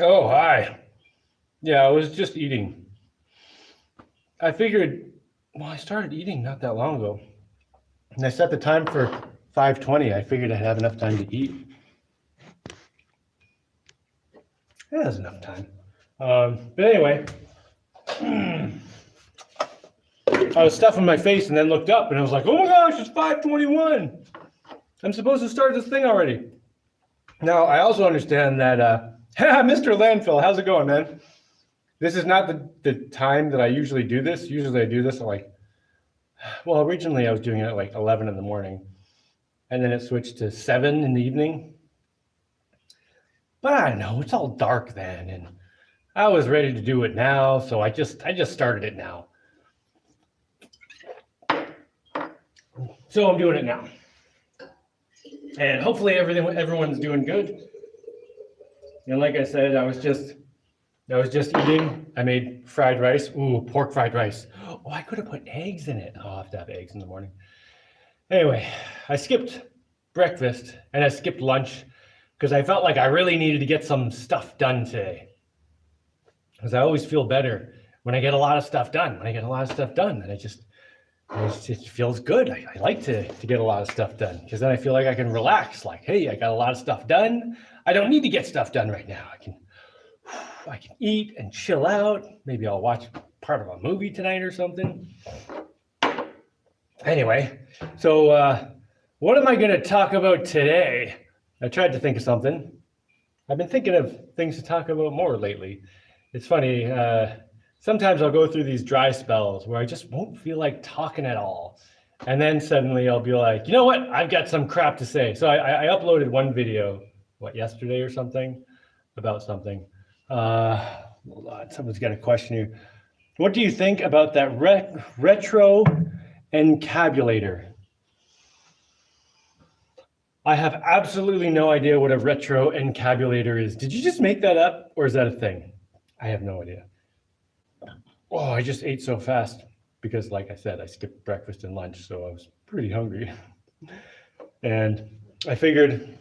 Oh, hi. Yeah, I was just eating. I figured, well, I started eating not that long ago. And I set the time for 5:20. I figured I'd have enough time to eat. Yeah, that's enough time. But anyway, I was stuffing my face and then looked up and I was like, oh my gosh, it's 5:21. I'm supposed to start this thing already. Now, I also understand that, Mr. Landfill, how's it going, man? This is not the time that I usually do this. Usually I do this at well, originally I was doing it at like 11 in the morning, and then it switched to 7 in the evening. But I don't know, it's all dark then, and I was ready to do it now, so I just started it now. So I'm doing it now. And hopefully everyone's doing good. And like I said, I was just eating. I made fried rice. Ooh, pork fried rice. Oh, I could have put eggs in it. I'll have to have eggs in the morning. Anyway, I skipped breakfast and I skipped lunch because I felt like I really needed to get some stuff done today. Because I always feel better when I get a lot of stuff done. When I get a lot of stuff done, and it feels good. I like to get a lot of stuff done because then I feel like I can relax. Like, hey, I got a lot of stuff done. I don't need to get stuff done right now. I can eat and chill out. Maybe I'll watch part of a movie tonight or something. Anyway, so what am I going to talk about today? I tried to think of something. I've been thinking of things to talk about more lately. It's funny. Sometimes I'll go through these dry spells where I just won't feel like talking at all. And then suddenly I'll be like, you know what? I've got some crap to say. So I uploaded one video, yesterday or something, about something. Hold on, someone's got a question here. What do you think about that retro encabulator? I have absolutely no idea what a retro encabulator is. Did you just make that up, or is that a thing? I have no idea. Oh, I just ate so fast because, like I said, I skipped breakfast and lunch, so I was pretty hungry. And I figured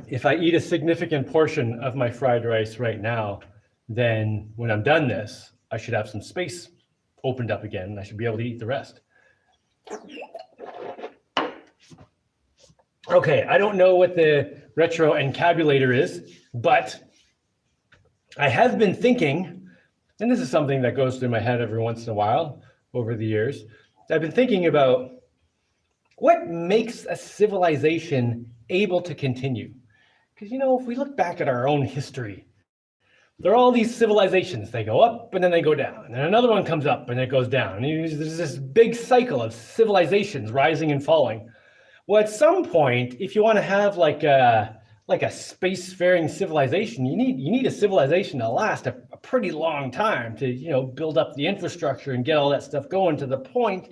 if I eat a significant portion of my fried rice right now, then when I'm done this, I should have some space opened up again and I should be able to eat the rest. Okay, I don't know what the retro encabulator is, but I have been thinking, and this is something that goes through my head every once in a while over the years. I've been thinking about what makes a civilization able to continue. Because, if we look back at our own history, there are all these civilizations. They go up and then they go down. And another one comes up and it goes down. And there's this big cycle of civilizations rising and falling. Well, at some point, if you want to have like a spacefaring civilization, you need a civilization to last a pretty long time to build up the infrastructure and get all that stuff going to the point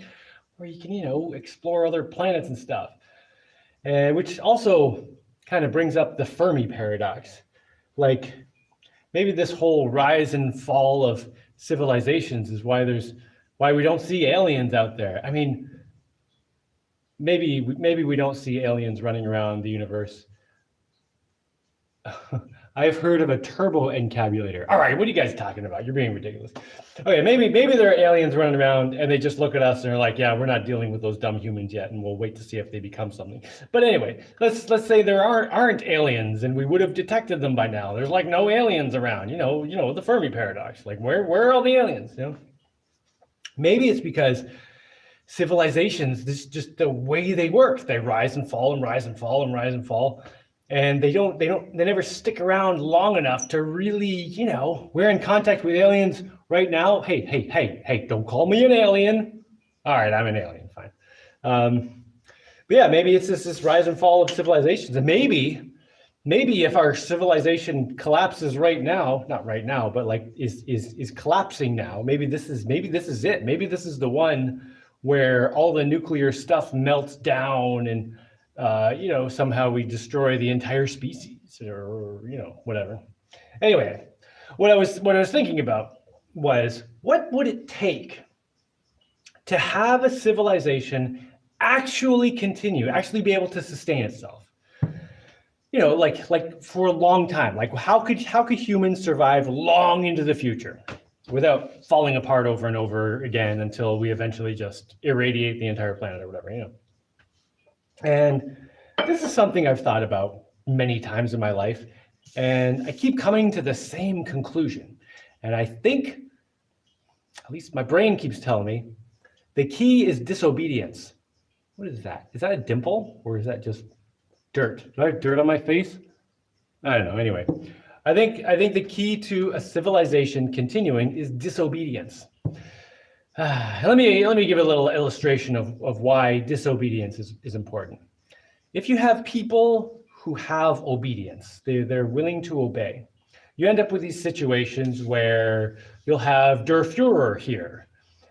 where you can explore other planets and stuff. Which also kind of brings up the Fermi paradox. Like maybe this whole rise and fall of civilizations is why we don't see aliens out there. I mean, maybe we don't see aliens running around the universe. I've heard of a turbo encabulator. All right, what are you guys talking about? You're being ridiculous. Okay, maybe there are aliens running around and they just look at us and they're like, yeah, we're not dealing with those dumb humans yet, and we'll wait to see if they become something. But anyway, let's say there aren't aliens and we would have detected them by now. There's like no aliens around. The Fermi paradox. Like where are all the aliens? Maybe it's because civilizations, this is just the way they work. They rise and fall and rise and fall and rise and fall. And they never stick around long enough to really, we're in contact with aliens right now. Hey, don't call me an alien. All right, I'm an alien, fine. But yeah, maybe it's this rise and fall of civilizations. And maybe if our civilization collapses right now, not right now, but like is collapsing now, maybe this is it. Maybe this is the one where all the nuclear stuff melts down and somehow we destroy the entire species or whatever. Anyway, what I was thinking about was what would it take to have a civilization actually continue, actually be able to sustain itself? like for a long time. Like how could humans survive long into the future without falling apart over and over again until we eventually just irradiate the entire planet or whatever. And this is something I've thought about many times in my life, and I keep coming to the same conclusion. And I think, at least my brain keeps telling me, the key is disobedience. What is that? Is that a dimple, or is that just dirt? Do I have dirt on my face? I don't know. Anyway, I think the key to a civilization continuing is disobedience. Let me give a little illustration of why disobedience is important. If you have people who have obedience, they're willing to obey, you end up with these situations where you'll have Der Fuhrer here,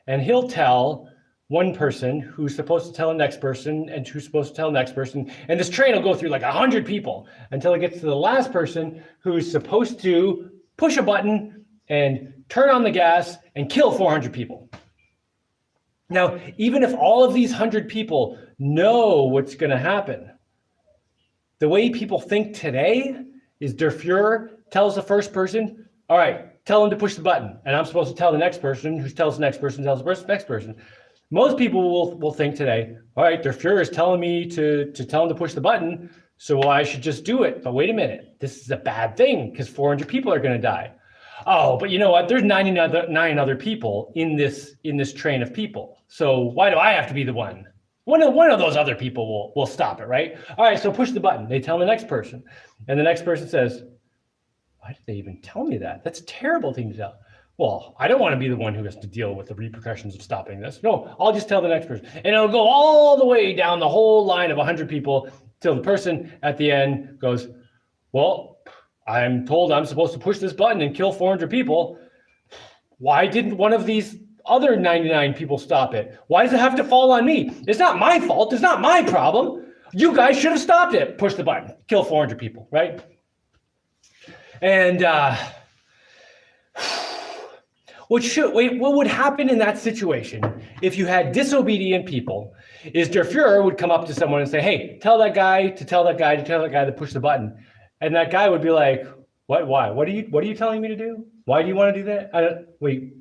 and he'll tell one person who's supposed to tell the next person and who's supposed to tell the next person, and this train will go through like 100 people until it gets to the last person who's supposed to push a button and turn on the gas and kill 400 people. Now, even if all of these 100 people know what's going to happen, the way people think today is Der Fuhrer tells the first person, all right, tell him to push the button. And I'm supposed to tell the next person, who tells the next person, tells the next person. Most people will think today, all right, Der Fuhrer is telling me to tell him to push the button, so I should just do it. But wait a minute, this is a bad thing because 400 people are going to die. Oh, but you know what? There's 99 other people in this train of people. So why do I have to be the one? One of those other people will stop it, right? All right, so push the button. They tell the next person, and the next person says, why did they even tell me that? That's a terrible thing to tell. Well, I don't want to be the one who has to deal with the repercussions of stopping this. No, I'll just tell the next person. And it'll go all the way down the whole line of 100 people till the person at the end goes, well, I'm told I'm supposed to push this button and kill 400 people. Why didn't one of these other 99 people stop it? Why does it have to fall on me? It's not my fault. It's not my problem. You guys should have stopped it. Push the button, kill 400 people, right? And what would happen in that situation if you had disobedient people is Der Fuhrer would come up to someone and say, hey, tell that guy to push the button. And that guy would be like, what? Why? What are you telling me to do? Why do you want to do that?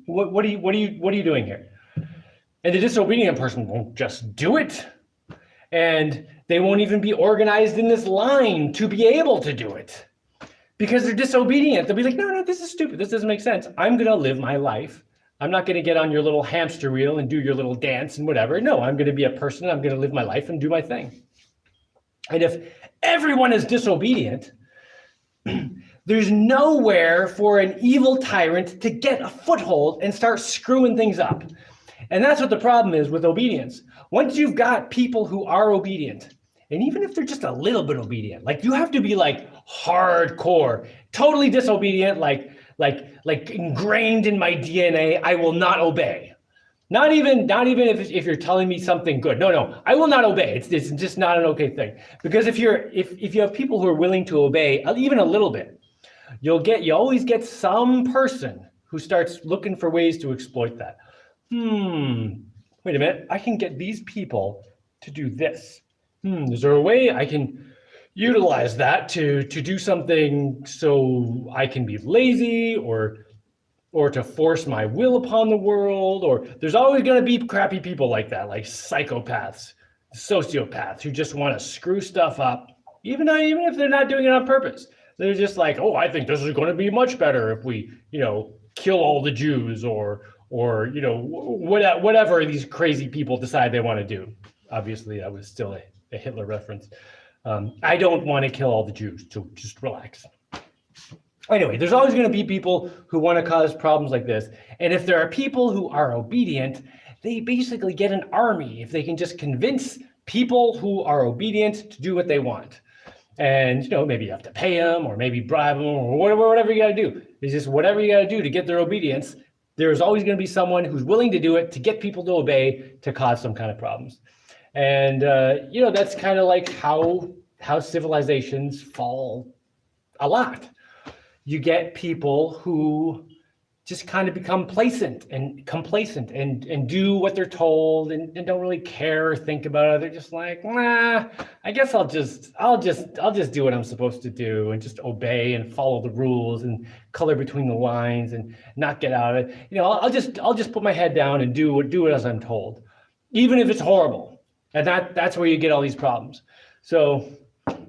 What are you doing here? And the disobedient person won't just do it. And they won't even be organized in this line to be able to do it. Because they're disobedient. They'll be like, no, this is stupid. This doesn't make sense. I'm going to live my life. I'm not going to get on your little hamster wheel and do your little dance and whatever. No, I'm going to be a person. I'm going to live my life and do my thing. And if everyone is disobedient, there's nowhere for an evil tyrant to get a foothold and start screwing things up. And that's what the problem is with obedience. Once you've got people who are obedient, and even if they're just a little bit obedient, like you have to be like hardcore, totally disobedient, like ingrained in my DNA, I will not obey. Not even if you're telling me something good. No, I will not obey. It's just not an okay thing. Because if you have people who are willing to obey even a little bit, you always get some person who starts looking for ways to exploit that. Wait a minute, I can get these people to do this. Is there a way I can utilize that to do something so I can be lazy or to force my will upon the world? Or there's always going to be crappy people like that, like psychopaths, sociopaths who just want to screw stuff up, even if they're not doing it on purpose. They're just like, oh, I think this is going to be much better if we, kill all the Jews or whatever these crazy people decide they want to do. Obviously, that was still a Hitler reference. I don't want to kill all the Jews, so just relax. Anyway, there's always going to be people who want to cause problems like this. And if there are people who are obedient, they basically get an army if they can just convince people who are obedient to do what they want. And, maybe you have to pay them or maybe bribe them or whatever you got to do. It's just whatever you got to do to get their obedience. There's always going to be someone who's willing to do it to get people to obey to cause some kind of problems. And, that's kind of like how civilizations fall a lot. You get people who just kind of become complacent and do what they're told and don't really care or think about it. They're just like, nah, I guess I'll just do what I'm supposed to do and just obey and follow the rules and color between the lines and not get out of it. I'll just put my head down and do it as I'm told, even if it's horrible. And that's where you get all these problems. So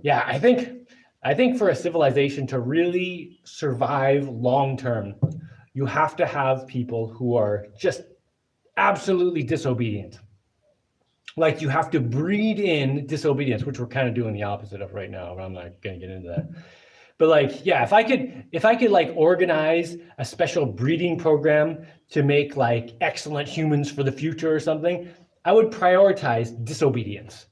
yeah, I think for a civilization to really survive long term, you have to have people who are just absolutely disobedient. Like you have to breed in disobedience, which we're kind of doing the opposite of right now, but I'm not going to get into that. But like, yeah, if I could like organize a special breeding program to make like excellent humans for the future or something, I would prioritize disobedience.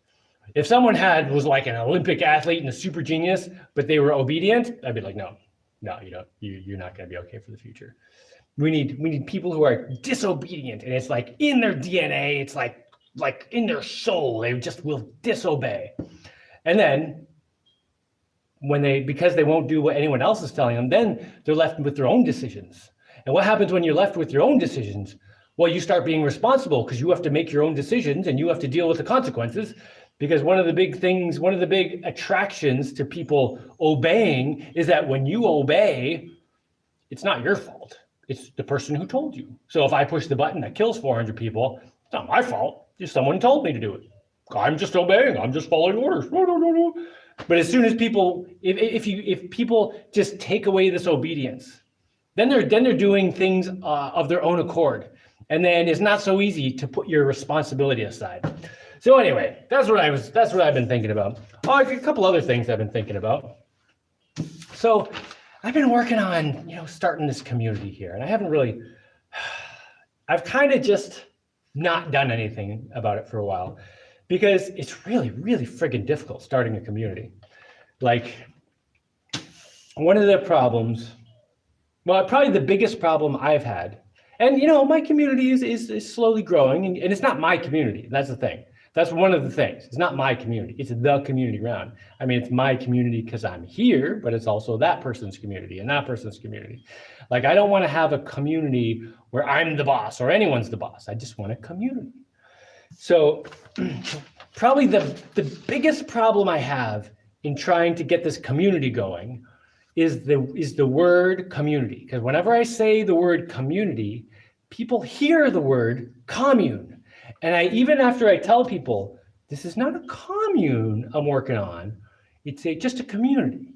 If someone was like an Olympic athlete and a super genius, but they were obedient, I'd be like, no, you're not going to be okay for the future. We need people who are disobedient, and it's like in their DNA. It's like in their soul. They just will disobey, and then because they won't do what anyone else is telling them, then they're left with their own decisions. And what happens when you're left with your own decisions? Well, you start being responsible because you have to make your own decisions and you have to deal with the consequences. Because one of the big attractions to people obeying is that when you obey, it's not your fault. It's the person who told you. So if I push the button that kills 400 people, it's not my fault. Just someone told me to do it. I'm just obeying. I'm just following orders. No. But as soon as people, if people just take away this obedience, then they're doing things of their own accord, and then it's not so easy to put your responsibility aside. So anyway, that's what I've been thinking about. Oh, a couple other things I've been thinking about. So I've been working on, starting this community here, and I've kind of just not done anything about it for a while because it's really, really friggin' difficult starting a community. Like one of the problems, well, probably the biggest problem I've had, and my community is slowly growing, and it's not my community. That's the thing. That's one of the things. It's not my community. It's the community around. I mean, it's my community because I'm here, but it's also that person's community and that person's community. Like, I don't want to have a community where I'm the boss or anyone's the boss. I just want a community. So probably the biggest problem I have in trying to get this community going is the word community. Because whenever I say the word community, people hear the word commune. And even after I tell people, this is not a commune I'm working on, it's just a community,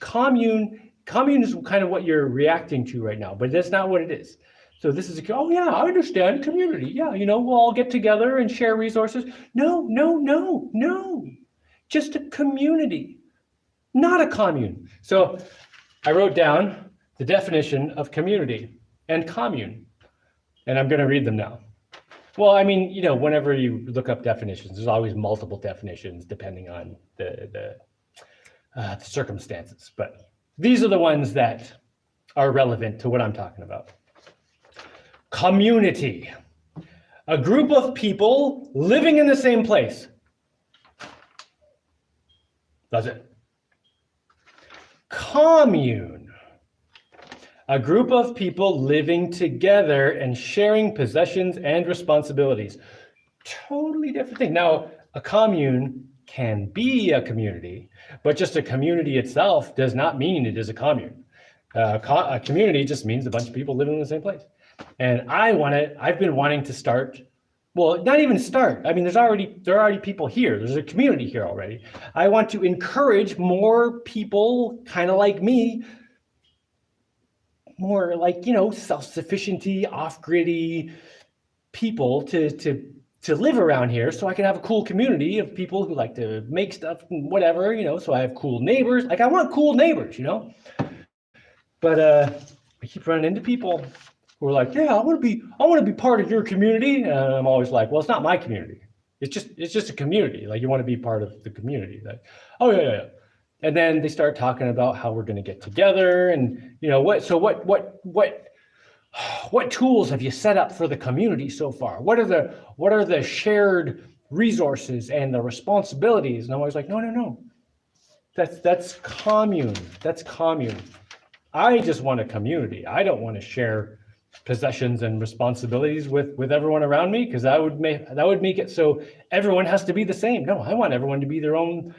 commune is kind of what you're reacting to right now, but that's not what it is. So this is oh yeah, I understand community. Yeah, we'll all get together and share resources. No. Just a community, not a commune. So I wrote down the definition of community and commune, and I'm going to read them now. Well, I mean, whenever you look up definitions, there's always multiple definitions depending on the circumstances. But these are the ones that are relevant to what I'm talking about. Community, a group of people living in the same place. That's it. Commune, a group of people living together and sharing possessions and responsibilities. Totally different thing. Now, a commune can be a community, but just a community itself does not mean it is a commune. A community just means a bunch of people living in the same place. And I've been wanting to start, well, not even start. I mean, there are already people here. There's a community here already. I want to encourage more people kind of like me, more like, self-sufficiency, off-griddy people to live around here, so I can have a cool community of people who like to make stuff and whatever, so I have cool neighbors. Like, I want cool neighbors, But I keep running into people who are like, yeah, I want to be part of your community. And I'm always like, well, it's not my community. It's just a community. Like, you want to be part of the community. Like, oh yeah. And then they start talking about how we're going to get together and, what tools have you set up for the community so far? What are the shared resources and the responsibilities? And I'm always like, no. That's commune. That's commune. I just want a community. I don't want to share possessions and responsibilities with everyone around me, because that would make it so everyone has to be the same. No, I want everyone to be their own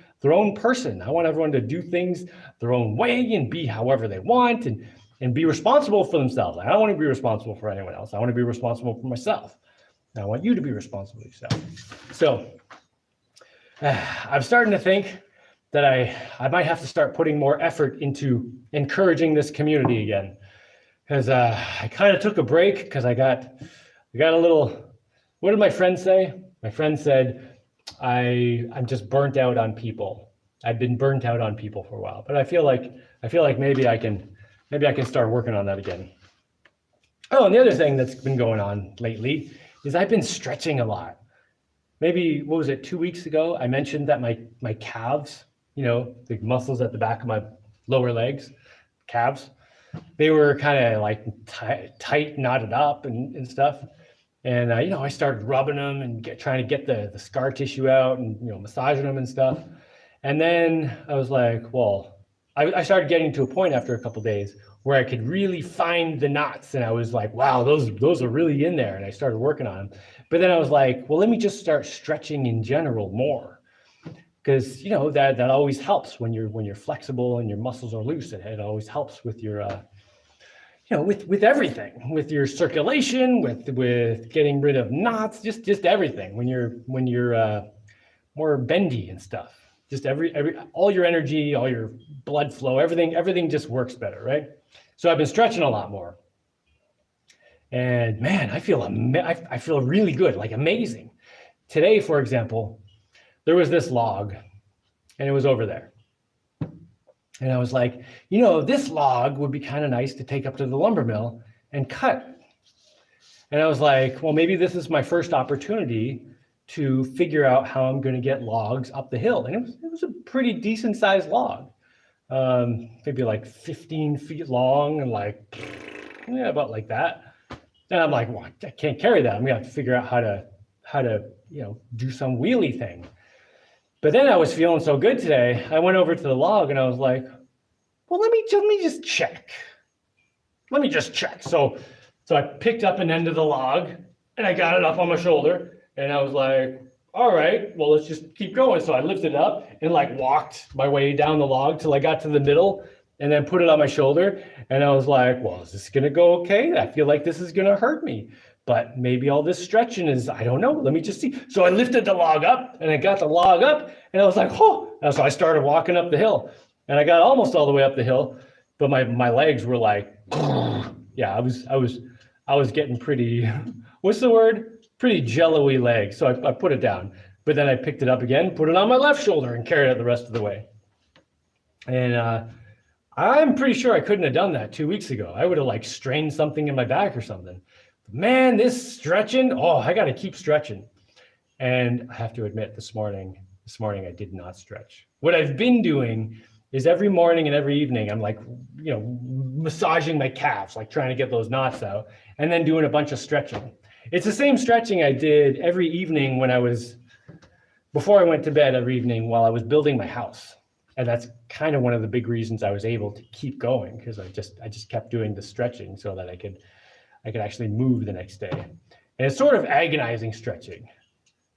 person. I want everyone to do things their own way and be however they want and be responsible for themselves. I don't want to be responsible for anyone else. I want to be responsible for myself. I want you to be responsible for yourself. So I'm starting to think that I might have to start putting more effort into encouraging this community again, because I kind of took a break because I got a little. What did my friend say? My friend said, I'm just burnt out on people. I've been burnt out on people for a while, but I feel like maybe I can start working on that again. Oh, and the other thing that's been going on lately is I've been stretching a lot. Maybe, what was it, 2 weeks ago, I mentioned that my calves, the muscles at the back of my lower legs, calves, they were kind of like tight, knotted up and stuff. And, I started rubbing them and trying to get the scar tissue out and, massaging them and stuff. And then I was like, well, I started getting to a point after a couple of days where I could really find the knots. And I was like, wow, those are really in there. And I started working on them. But then I was like, well, let me just start stretching in general more. Because, that always helps when you're flexible and your muscles are loose. It always helps with your, with everything, with your circulation, with getting rid of knots, just everything. When you're more bendy and stuff, just all your energy, all your blood flow, everything just works better, right? So I've been stretching a lot more, and man, I feel really good, like amazing. Today, for example, there was this log, and it was over there. And I was like, this log would be kind of nice to take up to the lumber mill and cut. And I was like, well, maybe this is my first opportunity to figure out how I'm going to get logs up the hill. And it was a pretty decent sized log, maybe like 15 feet long and about like that. And I'm like, well, I can't carry that. I'm going to have to figure out how to do some wheelie thing. But then I was feeling so good today. I went over to the log and I was like, well, let me just check. Let me just check. So I picked up an end of the log and I got it up on my shoulder and I was like, all right, well, let's just keep going. So I lifted it up and walked my way down the log till I got to the middle and then put it on my shoulder. And I was like, well, is this going to go okay? I feel like this is going to hurt me. But maybe all this stretching is, I don't know, let me just see. So I lifted the log up and I got the log up and I was like, oh, and so I started walking up the hill and I got almost all the way up the hill, but my legs were like, yeah, I was getting pretty, what's the word? Pretty jello-y legs. So I put it down, but then I picked it up again, put it on my left shoulder and carried it the rest of the way. And I'm pretty sure I couldn't have done that 2 weeks ago. I would have strained something in my back or something. Man, this stretching, I got to keep stretching. And I have to admit, this morning I did not stretch. What I've been doing is every morning and every evening, I'm massaging my calves, trying to get those knots out, and then doing a bunch of stretching. It's the same stretching I did every evening before I went to bed every evening while I was building my house. And that's kind of one of the big reasons I was able to keep going, because I just kept doing the stretching so that I could actually move the next day. And it's sort of agonizing stretching.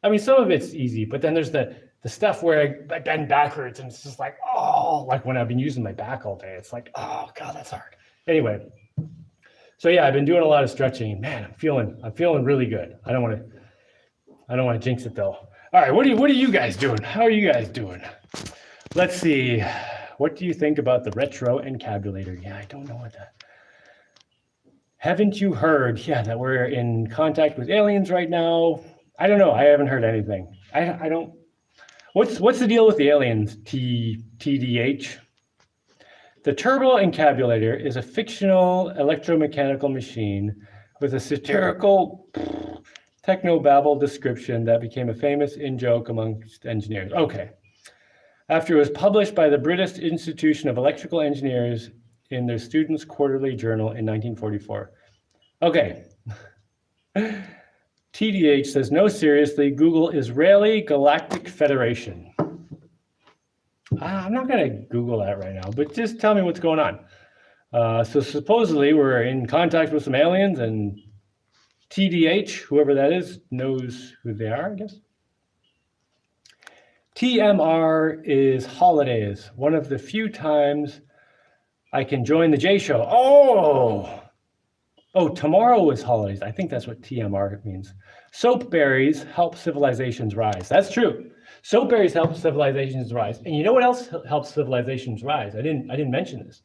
I mean, some of it's easy, but then there's the stuff where I bend backwards and it's just when I've been using my back all day, it's like, oh God, that's hard. Anyway, so yeah, I've been doing a lot of stretching. Man, I'm feeling really good. I don't want to jinx it though. All right, what are you guys doing? How are you guys doing? Let's see. What do you think about the retro encabulator? Yeah, I don't know what that. Haven't you heard, that we're in contact with aliens right now? I don't know. I haven't heard anything. I don't. What's the deal with the aliens, TDH? The turbo encabulator is a fictional electromechanical machine with a satirical technobabble description that became a famous in-joke amongst engineers. Okay. After it was published by the British Institution of Electrical Engineers in their Students' Quarterly Journal in 1944. Okay. TDH says, no, seriously, Google Israeli Galactic Federation. I'm not going to Google that right now, but just tell me what's going on. So supposedly we're in contact with some aliens, and TDH, whoever that is, knows who they are, I guess. TMR is holidays. One of the few times I can join the J Show. Oh, tomorrow is holidays. I think that's what TMR means. Soap berries help civilizations rise. That's true. Soap berries help civilizations rise. And you know what else helps civilizations rise? I didn't mention this.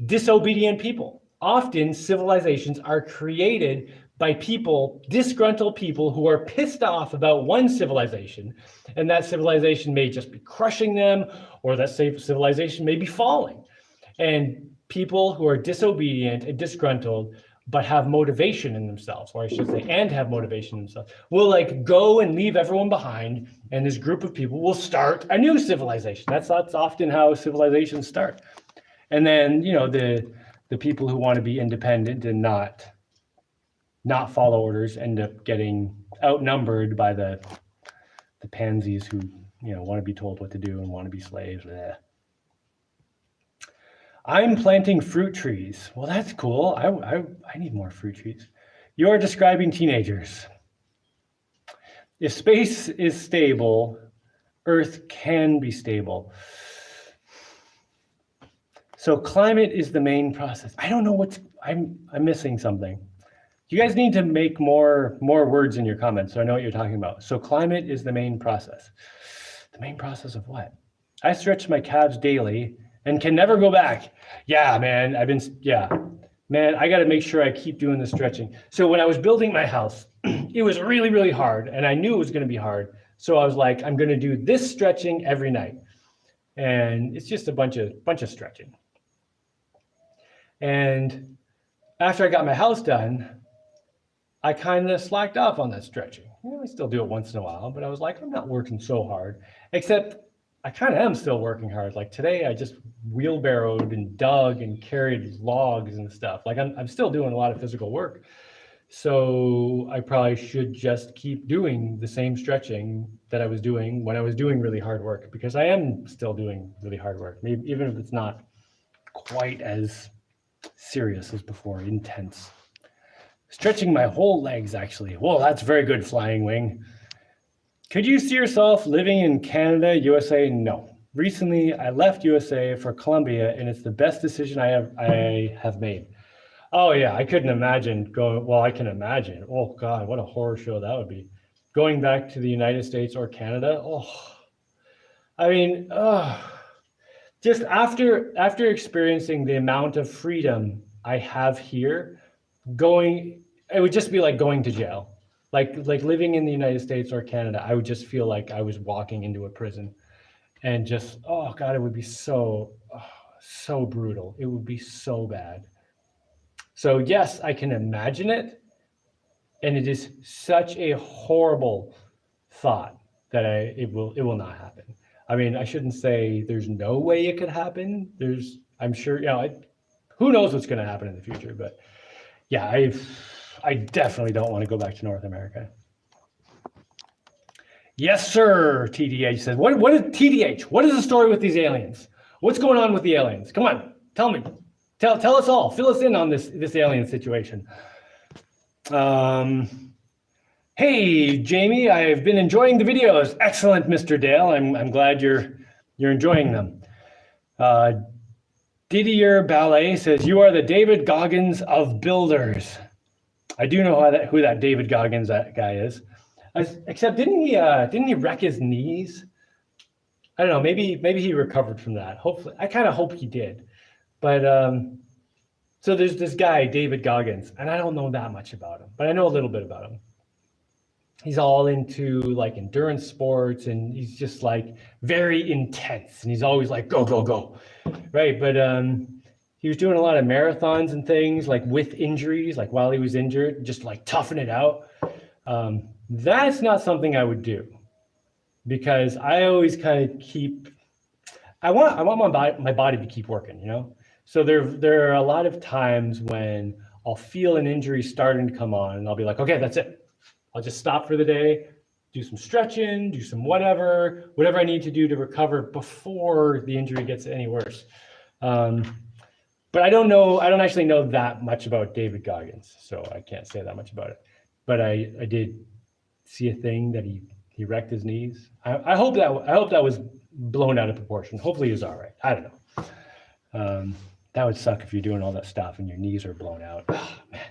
Disobedient people. Often civilizations are created by people, disgruntled people who are pissed off about one civilization, and that civilization may just be crushing them, or that civilization may be falling. And people who are disobedient and disgruntled but have motivation in themselves, or I should say, and have motivation in themselves, will like go and leave everyone behind, and this group of people will start a new civilization. That's often how civilizations start. And then, you know, the people who want to be independent and not follow orders end up getting outnumbered by the pansies who, you know, want to be told what to do and want to be slaves. Bleh. I'm planting fruit trees. Well, that's cool. I need more fruit trees. You're describing teenagers. If space is stable, Earth can be stable. So climate is the main process. I don't know I'm missing something. You guys need to make more words in your comments so I know what you're talking about. So climate is the main process. The main process of what? I stretch my calves daily and can never go back. Yeah, man, man, I got to make sure I keep doing the stretching. So when I was building my house, it was really, really hard, and I knew it was going to be hard. So I was like, I'm going to do this stretching every night, and it's just a bunch of stretching. And after I got my house done, I kind of slacked off on that stretching. You know, I still do it once in a while, but I was like, I'm not working so hard, except I kind of am still working hard. Like today, I just wheelbarrowed and dug and carried logs and stuff. Like I'm still doing a lot of physical work. So I probably should just keep doing the same stretching that I was doing when I was doing really hard work, because I am still doing really hard work, maybe even if it's not quite as serious as before, intense. Stretching my whole legs, actually. Whoa, that's very good, Flying Wing. Could you see yourself living in Canada, USA? No. Recently, I left USA for Colombia, and it's the best decision I have made. Oh yeah, I couldn't imagine going. Well, I can imagine. Oh God, what a horror show that would be. Going back to the United States or Canada. Oh, I mean, just after experiencing the amount of freedom I have here, it would just be like going to jail. Like living in the United States or Canada, I would just feel like I was walking into a prison, and just, oh God, it would be so brutal. It would be so bad. So yes, I can imagine it, and it is such a horrible thought that it will not happen. I mean, I shouldn't say there's no way it could happen. I'm sure, you know, who knows what's going to happen in the future, but yeah, I definitely don't want to go back to North America. Yes, sir, TDH says. What is TDH? What is the story with these aliens? What's going on with the aliens? Come on, tell me. Tell us all. Fill us in on this alien situation. Hey, Jaimie, I've been enjoying the videos. Excellent, Mr. Dale. I'm glad you're enjoying them. Didier Ballet says, you are the David Goggins of builders. I do know who that David Goggins guy is. Except didn't he wreck his knees? I don't know. Maybe he recovered from that. Hopefully, I kind of hope he did. But so there's this guy, David Goggins, and I don't know that much about him, but I know a little bit about him. He's all into like endurance sports, and he's just like very intense, and he's always like, go, go, go. Right. But he was doing a lot of marathons and things, like with injuries, like while he was injured, just like toughing it out. That's not something I would do, because I always kind of I want my body to keep working, you know? So there are a lot of times when I'll feel an injury starting to come on, and I'll be like, okay, that's it. I'll just stop for the day, do some stretching, do some whatever I need to do to recover before the injury gets any worse. But I don't actually know that much about David Goggins, so I can't say that much about it. But I did see a thing that he wrecked his knees. I hope that was blown out of proportion. Hopefully he was all right. I don't know. That would suck if you're doing all that stuff and your knees are blown out. Oh, man.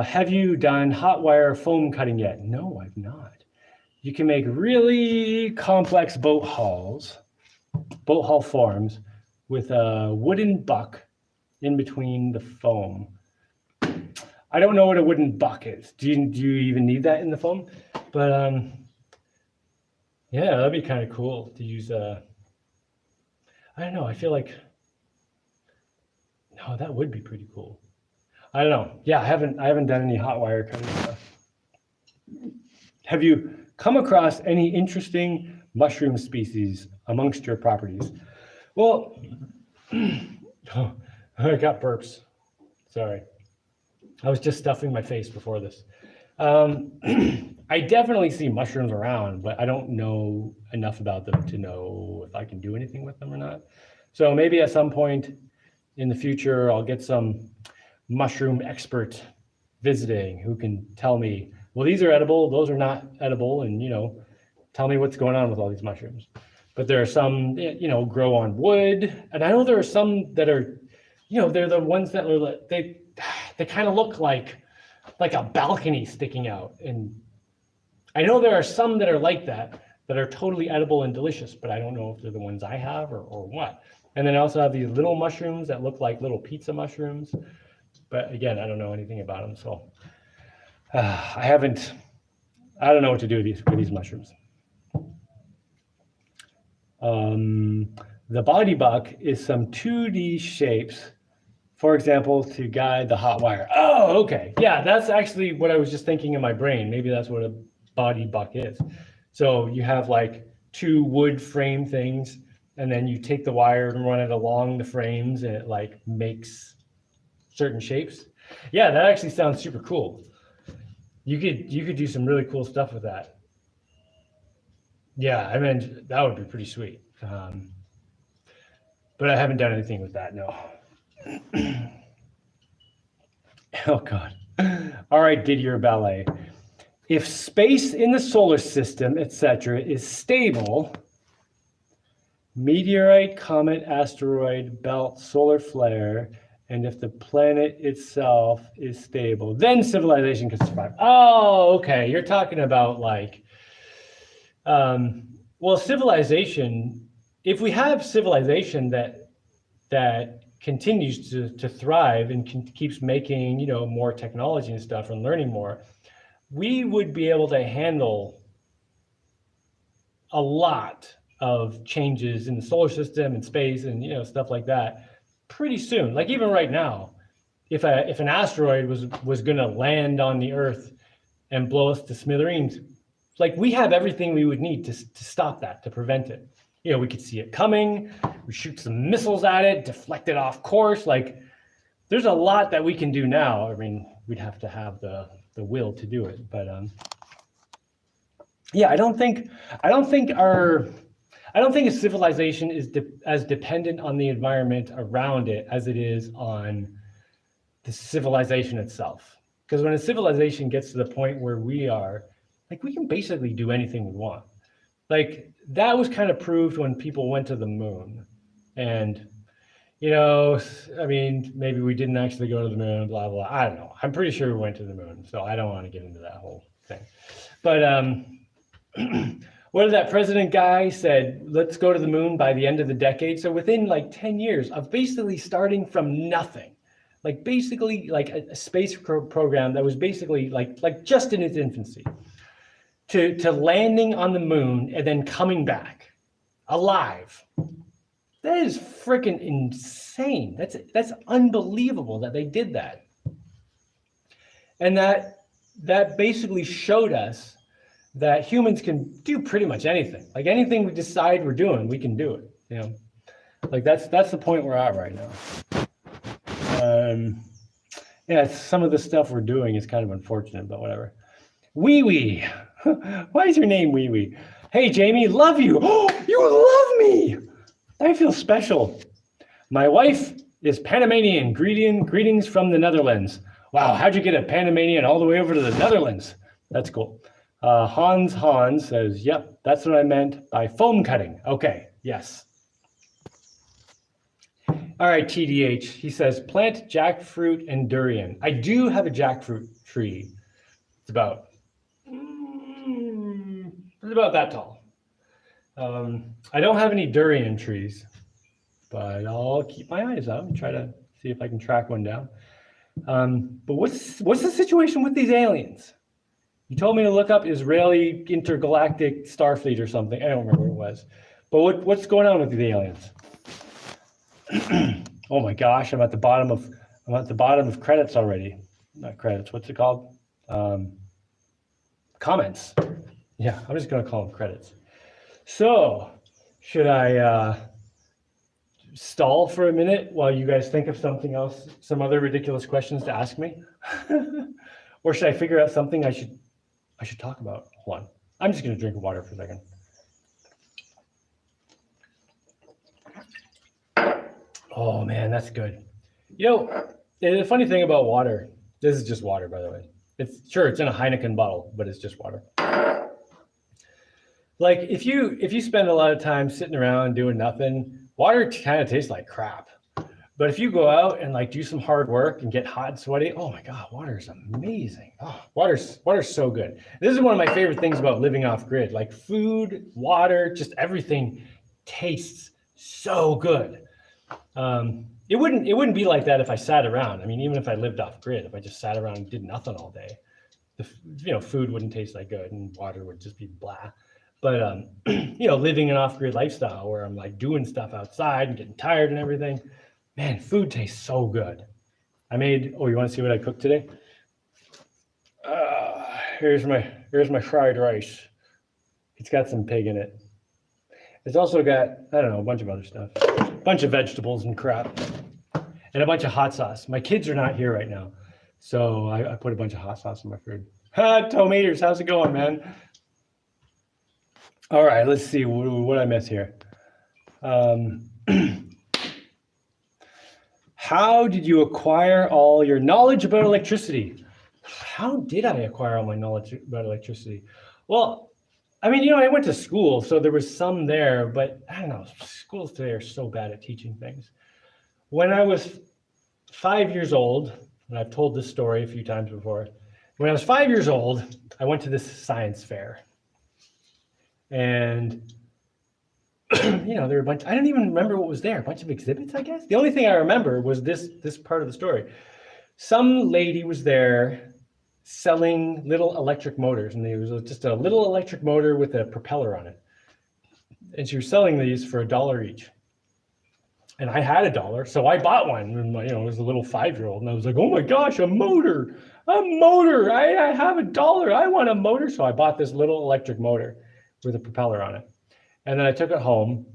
Have you done hot wire foam cutting yet? No, I've not. You can make really complex boat hull forms with a wooden buck in between the foam. I don't know what a wooden buck is. Do you even need that in the foam? But yeah, that'd be kind of cool to use. I don't know. I feel like no, that would be pretty cool. I don't know. Yeah, I haven't done any hot wire cutting stuff. Have you come across any interesting mushroom species amongst your properties? Well, oh, I got burps. Sorry. I was just stuffing my face before this. I definitely see mushrooms around, but I don't know enough about them to know if I can do anything with them or not. So maybe at some point in the future, I'll get some mushroom expert visiting who can tell me, well, these are edible, those are not edible, and tell me what's going on with all these mushrooms. But there are some, grow on wood, and I know there are some that are, they're the ones that are they kind of look like a balcony sticking out. And I know there are some that are like that are totally edible and delicious, but I don't know if they're the ones I have or what. And then I also have these little mushrooms that look like little pizza mushrooms. But again, I don't know anything about them. So I don't know what to do with these mushrooms. The body buck is some 2D shapes, for example, to guide the hot wire. Oh, okay. Yeah, that's actually what I was just thinking in my brain. Maybe that's what a body buck is. So you have like two wood frame things, and then you take the wire and run it along the frames, and it like makes certain shapes. Yeah, that actually sounds super cool. You could do some really cool stuff with that. Yeah, I mean, that would be pretty sweet. But I haven't done anything with that, no. Oh, God. All right, Didier Ballet. If space in the solar system, etc., is stable, meteorite, comet, asteroid, belt, solar flare, and if the planet itself is stable, then civilization can survive. Oh, okay. You're talking about like, well, civilization, if we have civilization that continues to thrive and keeps making, more technology and stuff and learning more, we would be able to handle a lot of changes in the solar system and space and, stuff like that pretty soon. Like even right now, if an asteroid was going to land on the Earth and blow us to smithereens, like we have everything we would need to stop that, to prevent it. We could see it coming, we shoot some missiles at it, deflect it off course. Like there's a lot that we can do now. I mean, we'd have to have the will to do it. But yeah, I don't think a civilization is as dependent on the environment around it as it is on the civilization itself. Because when a civilization gets to the point where we are, like we can basically do anything we want. Like that was kind of proved when people went to the moon. And, I mean, maybe we didn't actually go to the moon, blah, blah. I don't know. I'm pretty sure we went to the moon. So I don't want to get into that whole thing. But what did that president guy said? Let's go to the moon by the end of the decade. So within like 10 years of basically starting from nothing, like basically like a space program that was basically like just in its infancy, to landing on the moon and then coming back alive. That is freaking insane. That's unbelievable that they did that. And that basically showed us that humans can do pretty much anything. Like anything we decide we're doing, we can do it. Like that's the point we're at right now. Yeah, some of the stuff we're doing is kind of unfortunate, but whatever. Wee Wee. Why is your name Wee Wee? Hey, Jaimie, love you. Oh, you love me. I feel special. My wife is Panamanian. Greetings from the Netherlands. Wow, how'd you get a Panamanian all the way over to the Netherlands? That's cool. Hans says, yep, that's what I meant by foam cutting. Okay, yes. All right, TDH, he says, plant jackfruit and durian. I do have a jackfruit tree. It's about that tall. I don't have any durian trees, but I'll keep my eyes out and try to see if I can track one down. But what's the situation with these aliens? You told me to look up Israeli intergalactic Starfleet or something. I don't remember what it was. But what's going on with these aliens? Oh my gosh, I'm at the bottom of credits already. Not credits. What's it called? Comments. Yeah, I'm just gonna call them credits. So, should I stall for a minute while you guys think of something else, some other ridiculous questions to ask me? Or should I figure out something I should talk about? Hold on. I'm just gonna drink water for a second. Oh man, that's good. You know, the funny thing about water, this is just water, by the way. It's in a Heineken bottle, but it's just water. Like if you spend a lot of time sitting around doing nothing, water kind of tastes like crap. But if you go out and like do some hard work and get hot and sweaty, oh my God, water is amazing. Oh, water's so good. This is one of my favorite things about living off grid. Like food, water, just everything tastes so good. It wouldn't be like that if I sat around. I mean, even if I lived off grid, if I just sat around and did nothing all day, food wouldn't taste that good and water would just be blah. But living an off-grid lifestyle where I'm like doing stuff outside and getting tired and everything, man, food tastes so good. You want to see what I cooked today? Here's my fried rice. It's got some pig in it. It's also got, I don't know, a bunch of other stuff, a bunch of vegetables and crap, and a bunch of hot sauce. My kids are not here right now, so I put a bunch of hot sauce in my food. Tomatoes, how's it going, man? All right, let's see what I miss here. How did you acquire all your knowledge about electricity? How did I acquire all my knowledge about electricity? Well, I mean, I went to school, so there was some there, but I don't know, schools today are so bad at teaching things. When I was 5 years old, and I've told this story a few times before, when I was 5 years old, I went to this science fair. And, there were a bunch, I don't even remember what was there, a bunch of exhibits, I guess. The only thing I remember was this part of the story. Some lady was there selling little electric motors, and there was just a little electric motor with a propeller on it. And she was selling these for $1 each. And I had $1, so I bought one. And I was a little 5-year-old, and I was like, oh my gosh, a motor! I have $1, I want a motor. So I bought this little electric motor with a propeller on it. And then I took it home,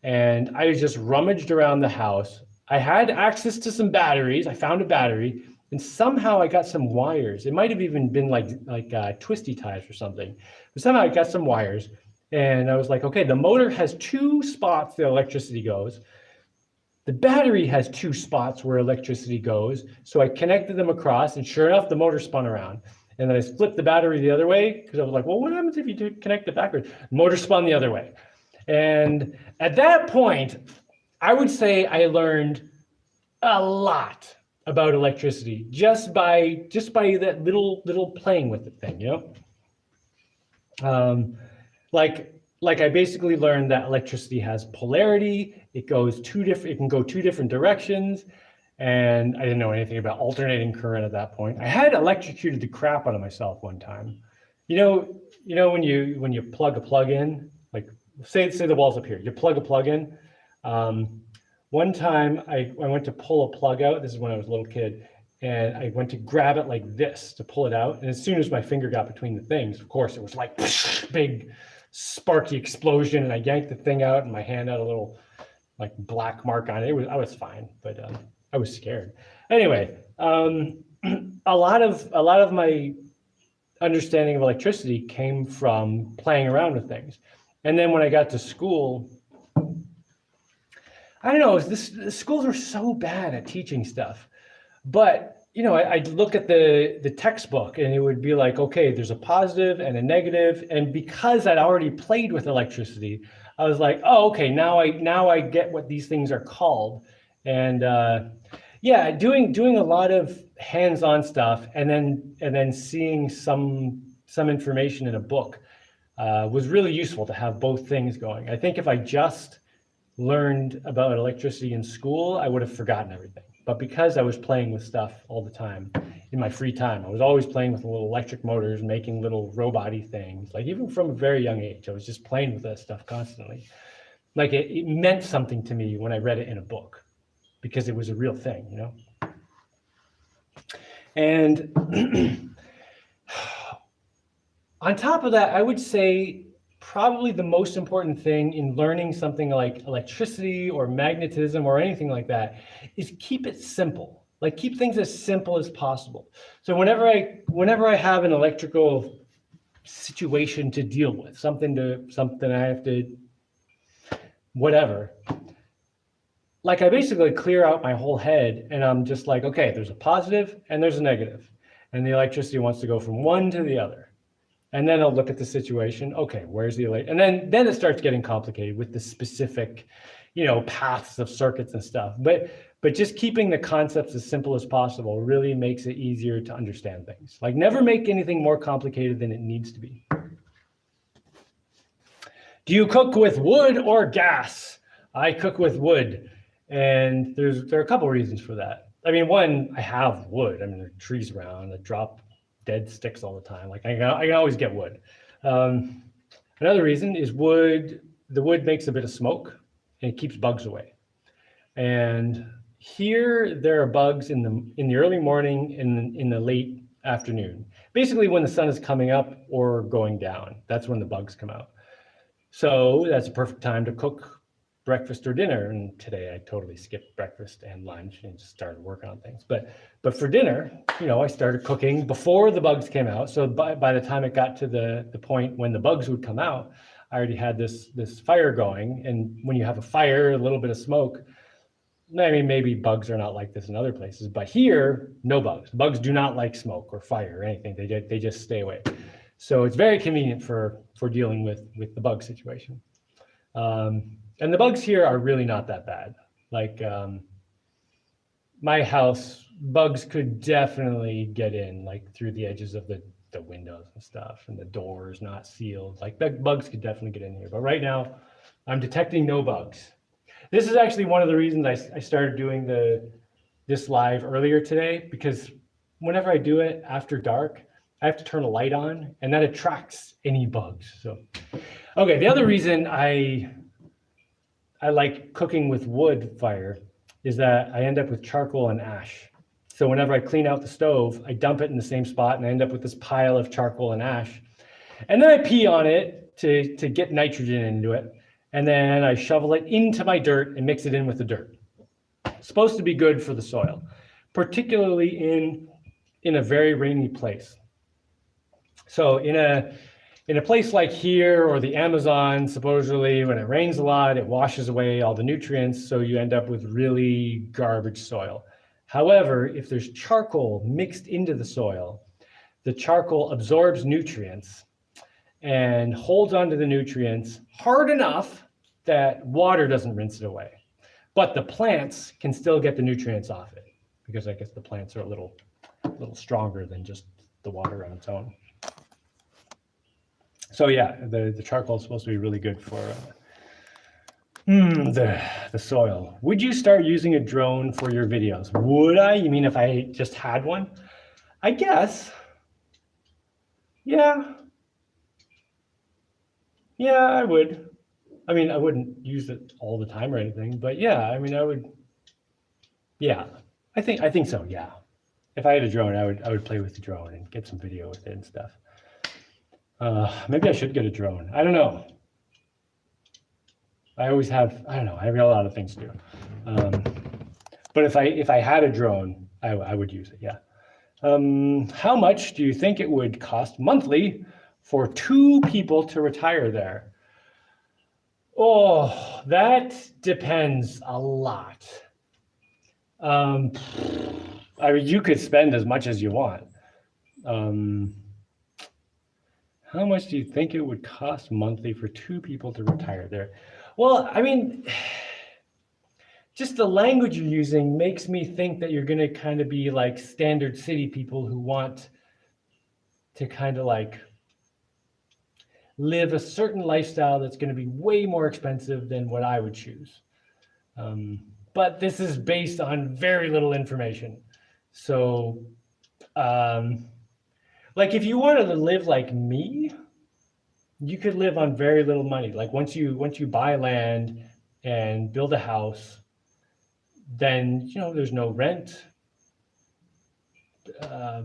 and I just rummaged around the house. I had access to some batteries. I found a battery, and somehow I got some wires. It might have even been like twisty ties or something. But somehow I got some wires, and I was like, okay, the motor has 2 spots the electricity goes. The battery has 2 spots where electricity goes. So I connected them across, and sure enough, the motor spun around. And then I flipped the battery the other way because I was like, well, what happens if you connect it backwards? Motor spun the other way. And at that point, I would say I learned a lot about electricity just by that little playing with the thing, Like I basically learned that electricity has polarity. It can go 2 different directions. And I didn't know anything about alternating current at that point. I had electrocuted the crap out of myself one time. When you plug a plug in, like say the wall's up here, you plug a plug in. One time I went to pull a plug out. This is when I was a little kid, and I went to grab it like this to pull it out. And as soon as my finger got between the things, of course, it was like big sparky explosion, and I yanked the thing out, and my hand had a little like black mark on it. I was fine, but I was scared. Anyway, a lot of my understanding of electricity came from playing around with things. And then when I got to school, I don't know, the schools are so bad at teaching stuff. But I'd look at the textbook and it would be like, okay, there's a positive and a negative, and because I'd already played with electricity, I was like, oh, okay, now I get what these things are called, and yeah, doing a lot of hands-on stuff, and then seeing some information in a book was really useful to have both things going. I think if I just learned about electricity in school, I would have forgotten everything. But because I was playing with stuff all the time in my free time, I was always playing with little electric motors, making little robot-y things. Like even from a very young age, I was just playing with that stuff constantly. Like it meant something to me when I read it in a book because it was a real thing, And on top of that, I would say probably the most important thing in learning something like electricity or magnetism or anything like that is keep it simple. Like keep things as simple as possible. So whenever I have an electrical situation to deal with, something I have to, whatever, like I basically clear out my whole head and I'm just like, okay, there's a positive and there's a negative, and the electricity wants to go from one to the other. And then I'll look at the situation. Okay, where's the and then it starts getting complicated with the specific, paths of circuits and stuff. But just keeping the concepts as simple as possible really makes it easier to understand things. Like never make anything more complicated than it needs to be. Do you cook with wood or gas? I cook with wood, and there are a couple reasons for that. I mean, one, I have wood. I mean, there are trees around that drop dead sticks all the time. Like I can always get wood. Another reason is wood. The wood makes a bit of smoke and it keeps bugs away. And here there are bugs in the early morning and in the late afternoon. Basically when the sun is coming up or going down, that's when the bugs come out. So that's a perfect time to cook breakfast or dinner. And today I totally skipped breakfast and lunch and just started working on things. But for dinner, I started cooking before the bugs came out. So by the time it got to the point when the bugs would come out, I already had this fire going. And when you have a fire, a little bit of smoke, I mean, maybe bugs are not like this in other places, but here, no bugs. Bugs do not like smoke or fire or anything. They just stay away. So it's very convenient for dealing with the bug situation. And the bugs here are really not that bad. Like my house, bugs could definitely get in, like through the edges of the windows and stuff, and the doors not sealed. Like bugs could definitely get in here. But right now, I'm detecting no bugs. This is actually one of the reasons I started doing this live earlier today, because whenever I do it after dark, I have to turn a light on, and that attracts any bugs. So, okay, the other reason I like cooking with wood fire is that I end up with charcoal and ash. So whenever I clean out the stove, I dump it in the same spot and I end up with this pile of charcoal and ash. And then I pee on it to get nitrogen into it. And then I shovel it into my dirt and mix it in with the dirt. It's supposed to be good for the soil, particularly in a very rainy place. So in a place like here or the Amazon, supposedly when it rains a lot, it washes away all the nutrients, so you end up with really garbage soil. However, if there's charcoal mixed into the soil, the charcoal absorbs nutrients and holds onto the nutrients hard enough that water doesn't rinse it away. But the plants can still get the nutrients off it, because I guess the plants are a little stronger than just the water on its own. So yeah, the charcoal is supposed to be really good for the soil. Would you start using a drone for your videos? Would I? You mean if I just had one? I guess. Yeah, I would. I mean, I wouldn't use it all the time or anything, but yeah, I mean, I would. Yeah, I think so. Yeah, if I had a drone, I would play with the drone and get some video with it and stuff. Maybe I should get a drone. I don't know. I don't know. I have a lot of things to do. But if I had a drone, I would use it. Yeah. How much do you think it would cost monthly for 2 people to retire there? Oh, that depends a lot. I mean, you could spend as much as you want. Um, how much do you think it would cost monthly for two people to retire there? Well, I mean, just the language you're using makes me think that you're going to kind of be like standard city people who want to kind of like live a certain lifestyle that's going to be way more expensive than what I would choose. But this is based on very little information. So, um, like if you wanted to live like me, you could live on very little money. Like once you buy land and build a house, then there's no rent. Uh,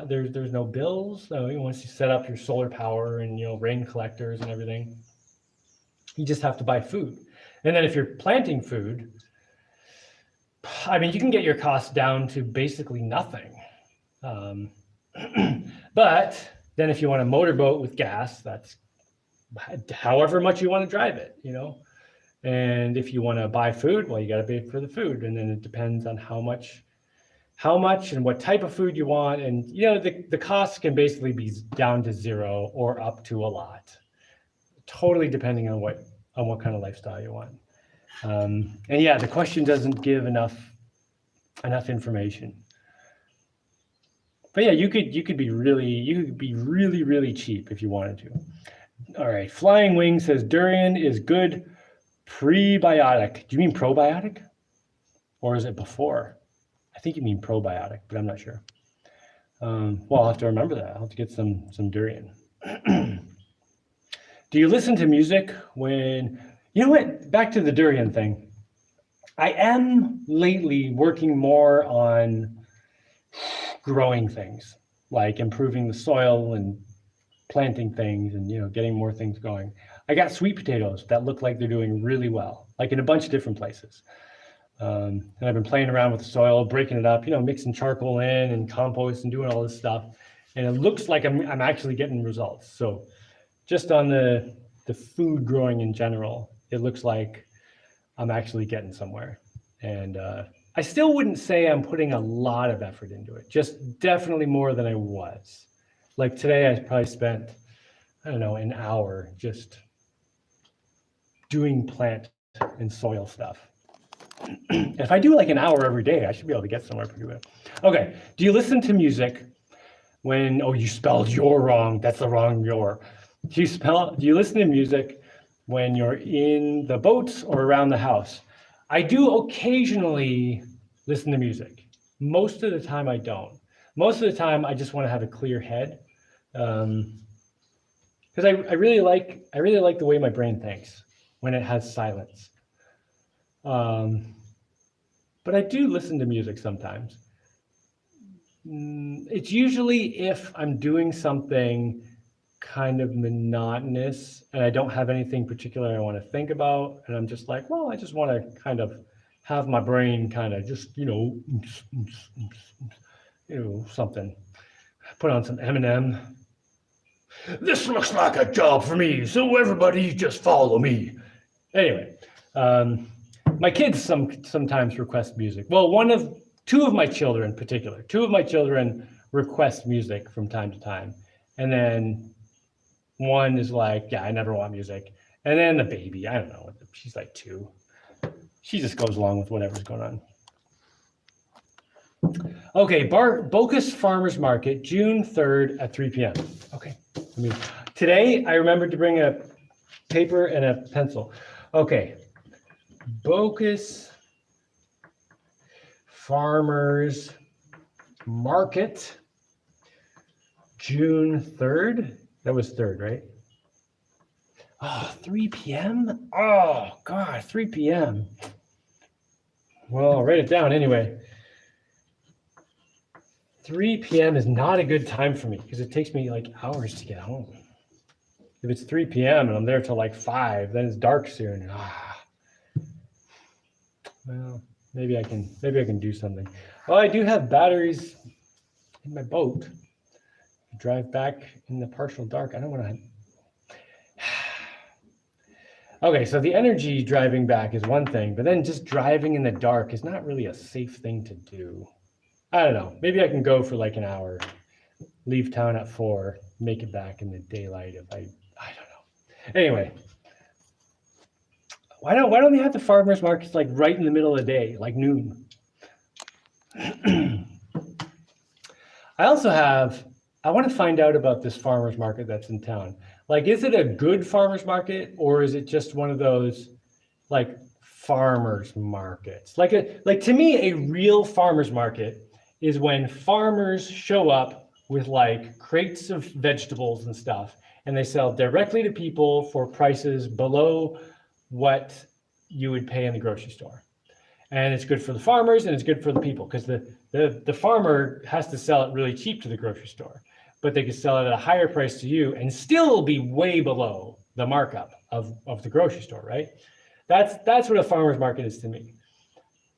there's no bills. So once you set up your solar power and rain collectors and everything, you just have to buy food. And then if you're planting food, I mean, you can get your costs down to basically nothing. Um, but then if you want a motorboat with gas, that's however much you want to drive it. And if you want to buy food, well, you got to pay for the food. And then it depends on how much and what type of food you want. And, the costs can basically be down to zero or up to a lot, totally depending on what kind of lifestyle you want. And yeah, the question doesn't give enough information. But yeah, you could be really, really cheap if you wanted to. All right, Flying Wing says durian is good prebiotic. Do you mean probiotic? Or is it before? I think you mean probiotic, but I'm not sure. Well, I'll have to remember that. I'll have to get some durian. Do you listen to music when, what? Back to the durian thing. I am lately working more on growing things, like improving the soil and planting things and getting more things going. I got sweet potatoes that look like they're doing really well, like in a bunch of different places. And I've been playing around with the soil, breaking it up, mixing charcoal in and compost and doing all this stuff. And it looks like I'm actually getting results. So just on the food growing in general, it looks like I'm actually getting somewhere. And I still wouldn't say I'm putting a lot of effort into it, just definitely more than I was. Like today, I probably spent, I don't know, an hour just doing plant and soil stuff. If I do like an hour every day, I should be able to get somewhere pretty well. Okay, do you listen to music when, you spelled your wrong, that's the wrong your. Do you listen to music when you're in the boat or around the house? I do occasionally listen to music. Most of the time I don't. Most of the time I just want to have a clear head. Because I really like the way my brain thinks when it has silence. But I do listen to music sometimes. It's usually if I'm doing something kind of monotonous and I don't have anything particular I want to think about, and I'm just like, well, I just want to kind of have my brain kind of just, something. Put on some Eminem. This looks like a job for me, so everybody just follow me. Anyway, my kids sometimes request music. Well, two of my children in particular, request music from time to time. And then one is like, yeah, I never want music. And then the baby, I don't know, she's like 2. She just goes along with whatever's going on. Okay, Bocas Farmers Market, June 3rd at 3 p.m. Okay, today I remembered to bring a paper and a pencil. Okay, Bocas Farmers Market, June 3rd. That was 3rd, right? Oh, 3 p.m.? Oh, God, 3 p.m. Well, I'll write it down anyway. 3 p.m. is not a good time for me because it takes me like hours to get home. If it's 3 p.m. and I'm there till like 5, then it's dark soon. Well, maybe I can do something. Well, I do have batteries in my boat. Drive back in the partial dark. I don't want to. Okay, so the energy driving back is one thing, but then just driving in the dark is not really a safe thing to do. I don't know. Maybe I can go for like an hour, leave town at 4, make it back in the daylight if I don't know. Anyway, why don't they have the farmers markets like right in the middle of the day, like noon? I want to find out about this farmers market that's in town. Like, is it a good farmers market or is it just one of those like farmers markets? Like to me, a real farmers market is when farmers show up with like crates of vegetables and stuff, and they sell directly to people for prices below what you would pay in the grocery store. And it's good for the farmers and it's good for the people because the farmer has to sell it really cheap to the grocery store, but they can sell it at a higher price to you and still be way below the markup of the grocery store, right? That's what a farmer's market is to me.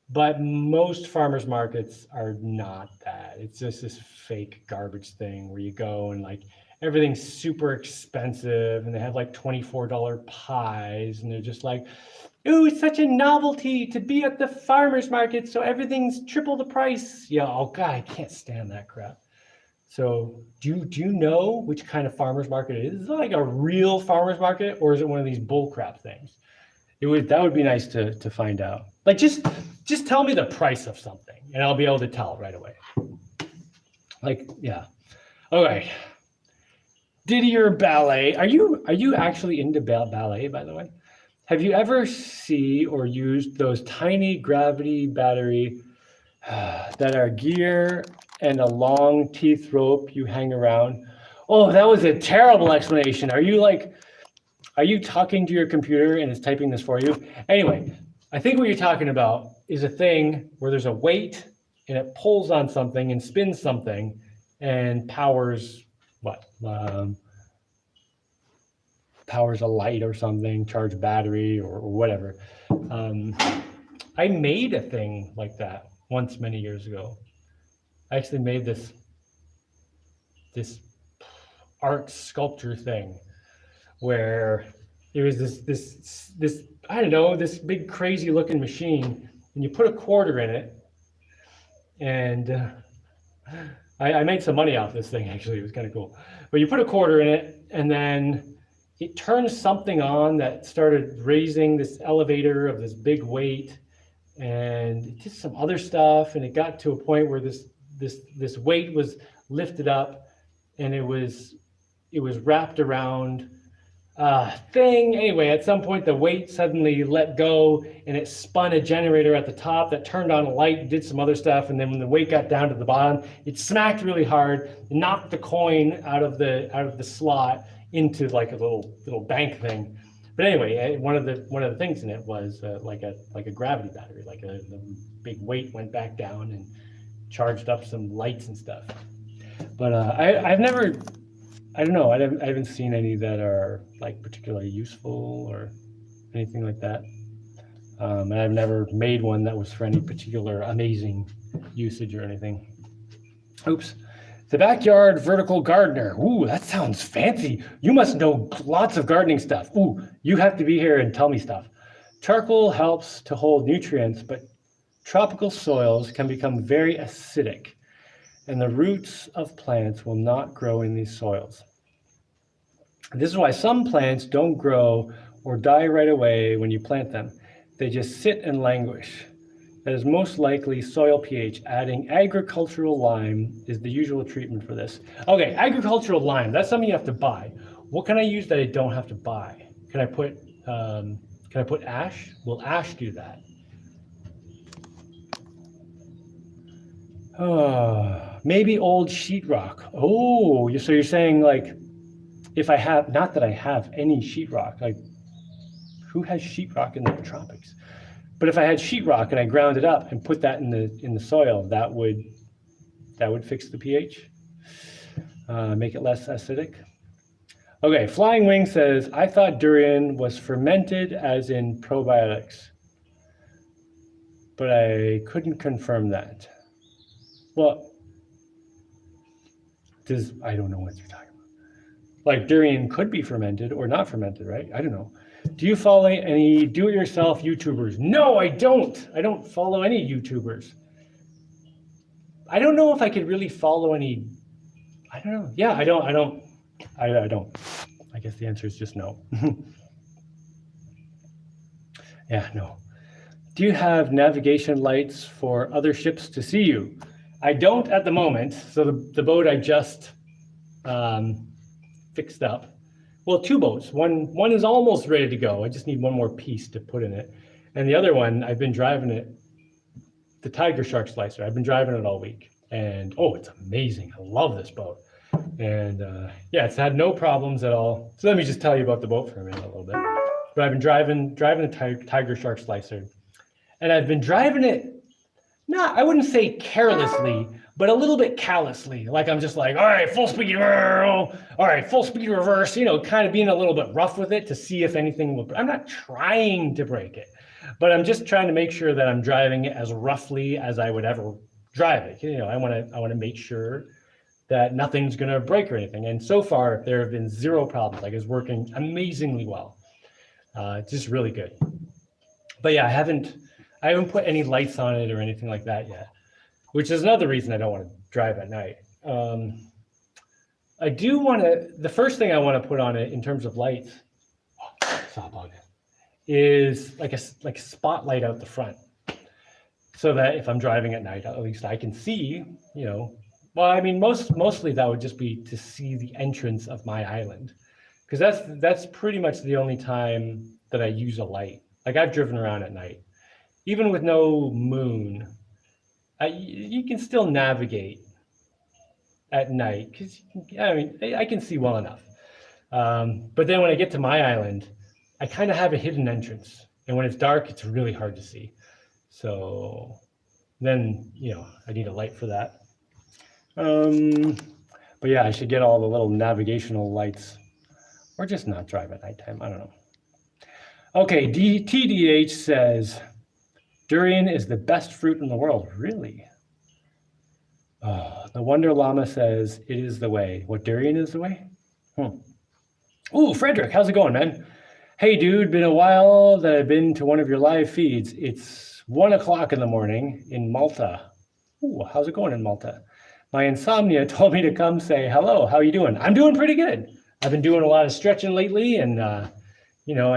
But most farmers markets are not that. It's just this fake garbage thing where you go and like everything's super expensive and they have like $24 pies and they're just like, ooh, it's such a novelty to be at the farmer's market, so everything's triple the price. Yeah, oh God, I can't stand that crap. So do you know which kind of farmer's market it is? Is it like a real farmer's market or is it one of these bull crap things? That would be nice to find out. Like just tell me the price of something and I'll be able to tell right away. Like, yeah. Okay. Didier ballet. Are you actually into ballet, by the way? Have you ever seen or used those tiny gravity battery that are gear and a long teeth rope you hang around? Oh, that was a terrible explanation. Are you talking to your computer and it's typing this for you? Anyway, I think what you're talking about is a thing where there's a weight and it pulls on something and spins something and powers what? Powers a light or something, charge battery or whatever. I made a thing like that once many years ago. I actually made this art sculpture thing where it was this I don't know, this big crazy looking machine, and you put a quarter in it, and I made some money off this thing actually. It was kind of cool. But you put a quarter in it, and then it turned something on that started raising this elevator of this big weight, and it did some other stuff, and it got to a point where this weight was lifted up, and it was wrapped around thing. Anyway, at some point the weight suddenly let go and it spun a generator at the top that turned on a light and did some other stuff. And then when the weight got down to the bottom, it smacked really hard, knocked the coin out of the slot into like a little bank thing. But anyway, one of the things in it was like a gravity battery, like the big weight went back down and charged up some lights and stuff. But I've never, I don't know, I haven't seen any that are like particularly useful or anything like that. And I've never made one that was for any particular amazing usage or anything. Oops. The backyard vertical gardener. Ooh, that sounds fancy. You must know lots of gardening stuff. Ooh, you have to be here and tell me stuff. Charcoal helps to hold nutrients, but tropical soils can become very acidic, and the roots of plants will not grow in these soils. This is why some plants don't grow or die right away when you plant them. They just sit and languish. That is most likely soil pH. Adding agricultural lime is the usual treatment for this. Okay, agricultural lime, that's something you have to buy. What can I use that I don't have to buy? Can I put ash? Will ash do that? Maybe old sheetrock. Oh, so you're saying like, if I have, not that I have any sheetrock, like who has sheetrock in the tropics? But if I had sheetrock and I ground it up and put that in the soil, that would fix the pH, make it less acidic. Okay, Flying Wing says, I thought durian was fermented as in probiotics, but I couldn't confirm that. Well, I don't know what you're talking about. Like durian could be fermented or not fermented, right? I don't know. Do you follow any do-it-yourself YouTubers? No, I don't. I don't follow any YouTubers. I don't know if I could really follow any. I don't know. Yeah, I don't. I don't. I guess the answer is just no. Yeah, no. Do you have navigation lights for other ships to see you? I don't at the moment. So the boat I just fixed up. Well, two boats. One is almost ready to go. I just need one more piece to put in it. And the other one, I've been driving it, the Tiger Shark Slicer. I've been driving it all week. And oh, it's amazing. I love this boat. And yeah, it's had no problems at all. So let me just tell you about the boat for a minute, a little bit. But I've been driving the Tiger Shark Slicer. And I've been driving it, I wouldn't say carelessly, but a little bit callously. Like I'm just like, all right, full speed, all right, full speed reverse, kind of being a little bit rough with it to see if anything will, I'm not trying to break it, but I'm just trying to make sure that I'm driving it as roughly as I would ever drive it. I want to make sure that nothing's going to break or anything. And so far there have been zero problems. Like it's working amazingly well. It's just really good. But yeah, I haven't put any lights on it or anything like that yet, which is another reason I don't want to drive at night. I do want to, the first thing I want to put on it in terms of lights, is like a spotlight out the front, so that if I'm driving at night, at least I can see, well, I mean, mostly that would just be to see the entrance of my island, because that's pretty much the only time that I use a light. Like I've driven around at night, even with no moon, you can still navigate at night because I can see well enough. But then when I get to my island, I kind of have a hidden entrance, and when it's dark, it's really hard to see. So then I need a light for that. But yeah, I should get all the little navigational lights, or just not drive at nighttime. I don't know. Okay, TDH says, durian is the best fruit in the world. Really? The Wonder Llama says, it is the way. What, durian is the way? Ooh, Frederick, how's it going, man? Hey, dude, been a while that I've been to one of your live feeds. It's 1 o'clock in the morning in Malta. Ooh, how's it going in Malta? My insomnia told me to come say hello. How are you doing? I'm doing pretty good. I've been doing a lot of stretching lately, and I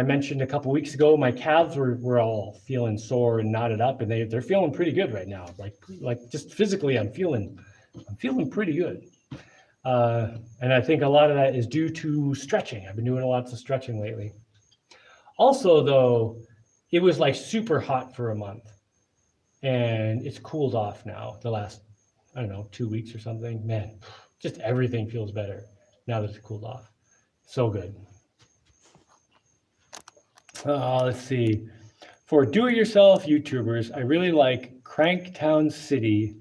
mentioned a couple weeks ago my calves were all feeling sore and knotted up, and they're feeling pretty good right now. Like just physically, I'm feeling pretty good. And I think a lot of that is due to stretching. I've been doing lots of stretching lately. Also, though, it was like super hot for a month, and it's cooled off now the last, 2 weeks or something. Man, just everything feels better now that it's cooled off. So good. Let's see. For do-it-yourself YouTubers, I really like Cranktown City.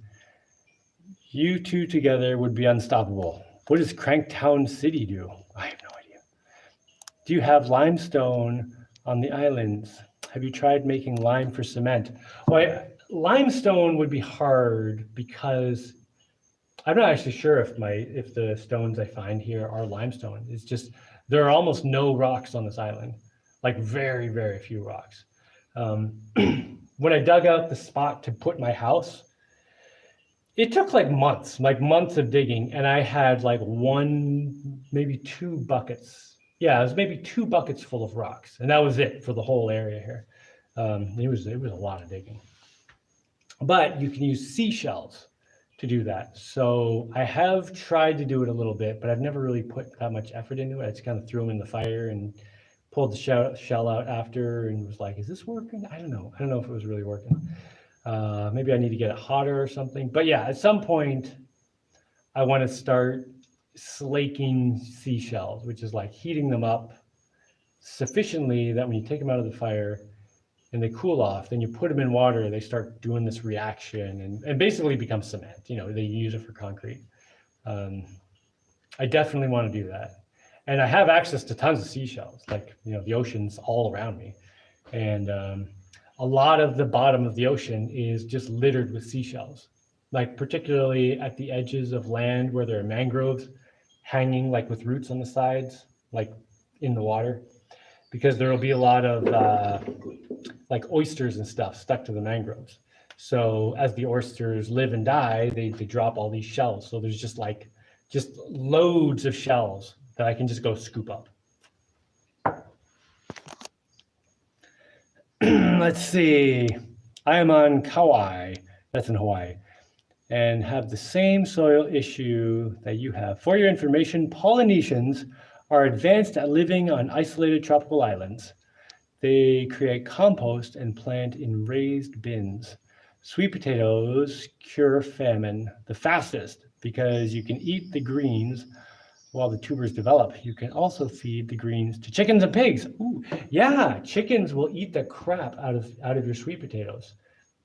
You two together would be unstoppable. What does Cranktown City do? I have no idea. Do you have limestone on the islands? Have you tried making lime for cement? Well, limestone would be hard because I'm not actually sure if the stones I find here are limestone. It's just there are almost no rocks on this island, like very, very few rocks. When I dug out the spot to put my house, it took like months of digging, and I had like maybe 2 buckets. Yeah, it was maybe 2 buckets full of rocks, and that was it for the whole area here. It was a lot of digging. But you can use seashells to do that. So I have tried to do it a little bit, but I've never really put that much effort into it. I just kind of threw them in the fire and pulled the shell out after and was like, is this working? I don't know if it was really working. Maybe I need to get it hotter or something. But yeah, at some point, I want to start slaking seashells, which is like heating them up sufficiently that when you take them out of the fire and they cool off, then you put them in water, they start doing this reaction and basically become cement. They use it for concrete. I definitely want to do that. And I have access to tons of seashells, like, the ocean's all around me. And a lot of the bottom of the ocean is just littered with seashells, like particularly at the edges of land where there are mangroves hanging like with roots on the sides, like in the water. because there will be a lot of like oysters and stuff stuck to the mangroves. So as the oysters live and die, they drop all these shells. So there's just loads of shells that I can just go scoop up. Let's see. I am on Kauai, that's in Hawaii, and have the same soil issue that you have. For your information, Polynesians are advanced at living on isolated tropical islands. They create compost and plant in raised bins. Sweet potatoes cure famine the fastest because you can eat the greens while the tubers develop. You can also feed the greens to chickens and pigs. Ooh, yeah, chickens will eat the crap out of your sweet potatoes.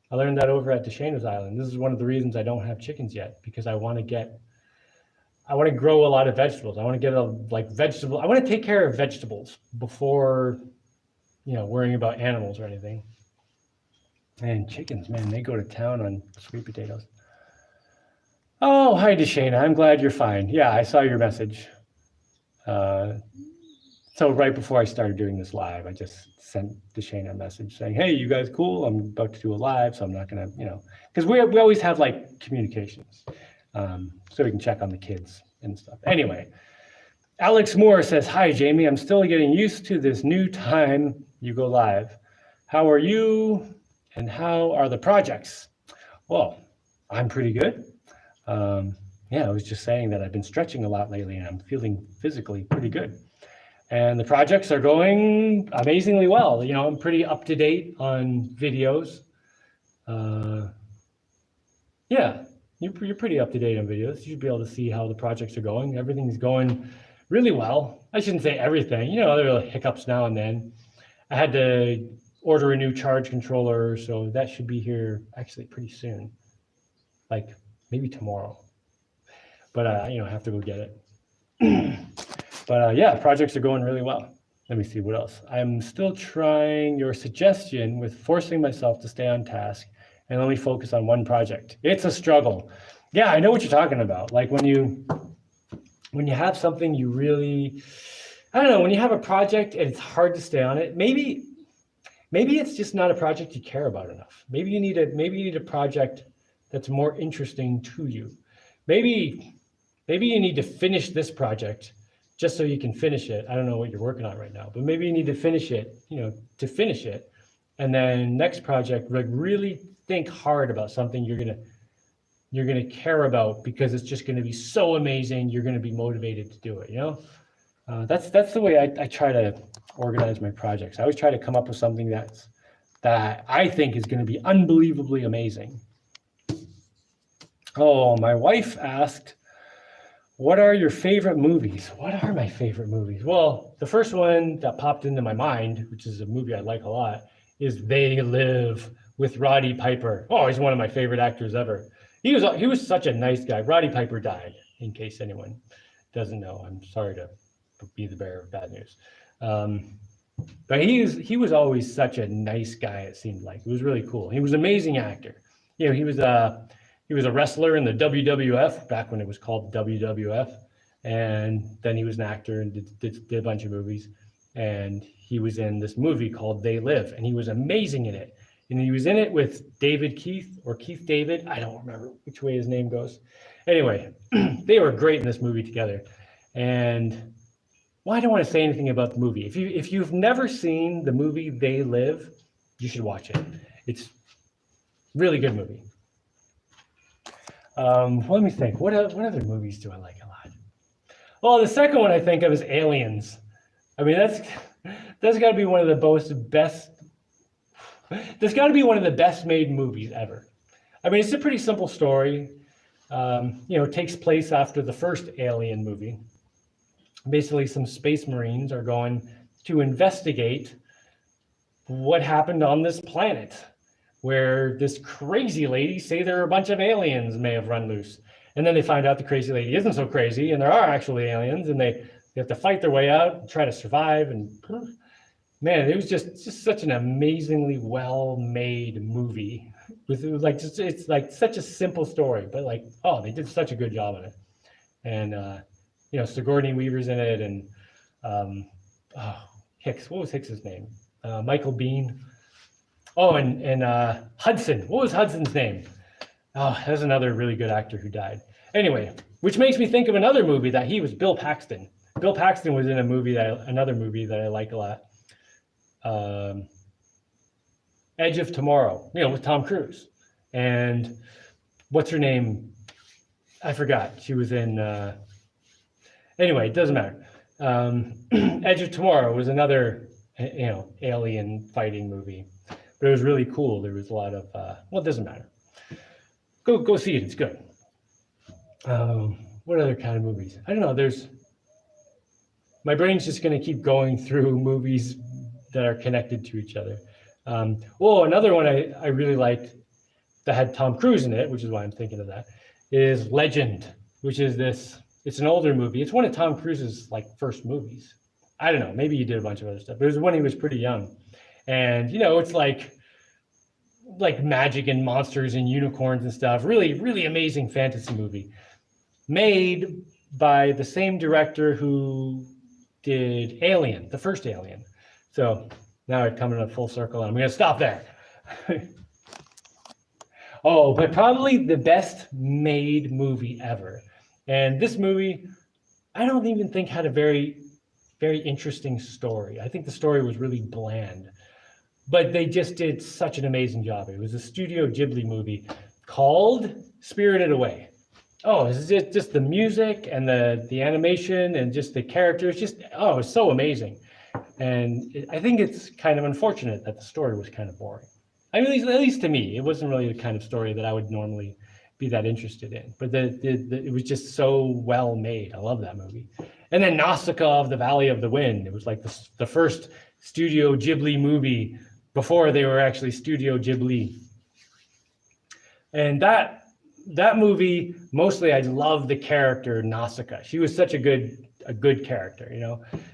I learned that over at Deshaina's Island. This is one of the reasons I don't have chickens yet, because I want to grow a lot of vegetables. I want to get I want to take care of vegetables before, worrying about animals or anything. And chickens, man, they go to town on sweet potatoes. Oh, hi, Deshaina. I'm glad you're fine. Yeah, I saw your message. So right before I started doing this live, I just sent Deshaina a message saying, hey, you guys cool? I'm about to do a live, so I'm not going to, because we always have like communications, so we can check on the kids and stuff. Anyway, Alex Moore says, hi, Jaimie. I'm still getting used to this new time you go live. How are you? And how are the projects? Well, I'm pretty good. Yeah, I was just saying that I've been stretching a lot lately and I'm feeling physically pretty good. And the projects are going amazingly well. I'm pretty up to date on videos. Yeah, you're pretty up to date on videos. You should be able to see how the projects are going. Everything's going really well. I shouldn't say everything. There are hiccups now and then. I had to order a new charge controller, so that should be here actually pretty soon, like maybe tomorrow. But I have to go get it. But yeah, projects are going really well. Let me see what else. I'm still trying your suggestion with forcing myself to stay on task and only focus on one project. It's a struggle. Yeah, I know what you're talking about. Like when you have something you really, I don't know, when you have a project and it's hard to stay on it, maybe it's just not a project you care about enough. Maybe you need a project that's more interesting to you. Maybe you need to finish this project just so you can finish it. I don't know what you're working on right now, but maybe you need to finish it, to finish it. And then next project, like really think hard about something you're gonna care about, because it's just gonna be so amazing. You're gonna be motivated to do it. That's the way I try to organize my projects. I always try to come up with something that I think is going to be unbelievably amazing. Oh, my wife asked, what are your favorite movies? What are my favorite movies? Well, the first one that popped into my mind, which is a movie I like a lot, is They Live with Roddy Piper. Oh, he's one of my favorite actors ever. He was such a nice guy. Roddy Piper died, in case anyone doesn't know. I'm sorry to be the bearer of bad news. But he was always such a nice guy, it seemed like. It was really cool. He was an amazing actor. He was a wrestler in the WWF back when it was called WWF. And then he was an actor and did a bunch of movies. And he was in this movie called They Live, and he was amazing in it. And he was in it with David Keith or Keith David. I don't remember which way his name goes. Anyway, they were great in this movie together. And well, I don't want to say anything about the movie. If you've never seen the movie They Live, you should watch it. It's a really good movie. Let me think. What other movies do I like a lot? Well, the second one I think of is Aliens. I mean, that's got to be one of the best. That's got to be one of the best made movies ever. I mean, it's a pretty simple story. It takes place after the first Alien movie. Basically, some space marines are going to investigate what happened on this planet, where this crazy lady say there are a bunch of aliens may have run loose. And then they find out the crazy lady isn't so crazy, and there are actually aliens, and they have to fight their way out and try to survive. And man, it was just such an amazingly well-made movie. It's like such a simple story, but they did such a good job on it. And Sigourney Weaver's in it, and Hicks. What was Hicks's name? Michael Bean. Oh, and Hudson. What was Hudson's name? Oh, there's another really good actor who died. Anyway, which makes me think of another movie that he was Bill Paxton. Bill Paxton was in another movie that I like a lot. Edge of Tomorrow, with Tom Cruise. And what's her name? I forgot. She was in, anyway, it doesn't matter. Edge of Tomorrow was another, alien fighting movie, but it was really cool. There was a lot of, it doesn't matter. Go see it. It's good. What other kind of movies? I don't know. My brain's just going to keep going through movies that are connected to each other. Another one I really liked that had Tom Cruise in it, which is why I'm thinking of that, is Legend, which is it's an older movie. It's one of Tom Cruise's first movies. I don't know, maybe he did a bunch of other stuff, but it was when he was pretty young. And, it's like magic and monsters and unicorns and stuff. Really, really amazing fantasy movie made by the same director who did Alien, the first Alien. So now I've come in a full circle and I'm going to stop there. But probably the best made movie ever. And this movie, I don't even think had a very, very interesting story. I think the story was really bland, but they just did such an amazing job. It was a Studio Ghibli movie called Spirited Away. It's just the music and the animation and just the characters, it's so amazing. And I think it's kind of unfortunate that the story was kind of boring. I mean, at least to me, it wasn't really the kind of story that I would normally be that interested in. But it was just so well made. I love that movie. And then Nausicaa of the Valley of the Wind. It was like the first Studio Ghibli movie before they were actually Studio Ghibli. And that movie, mostly I love the character Nausicaa. She was such a good character,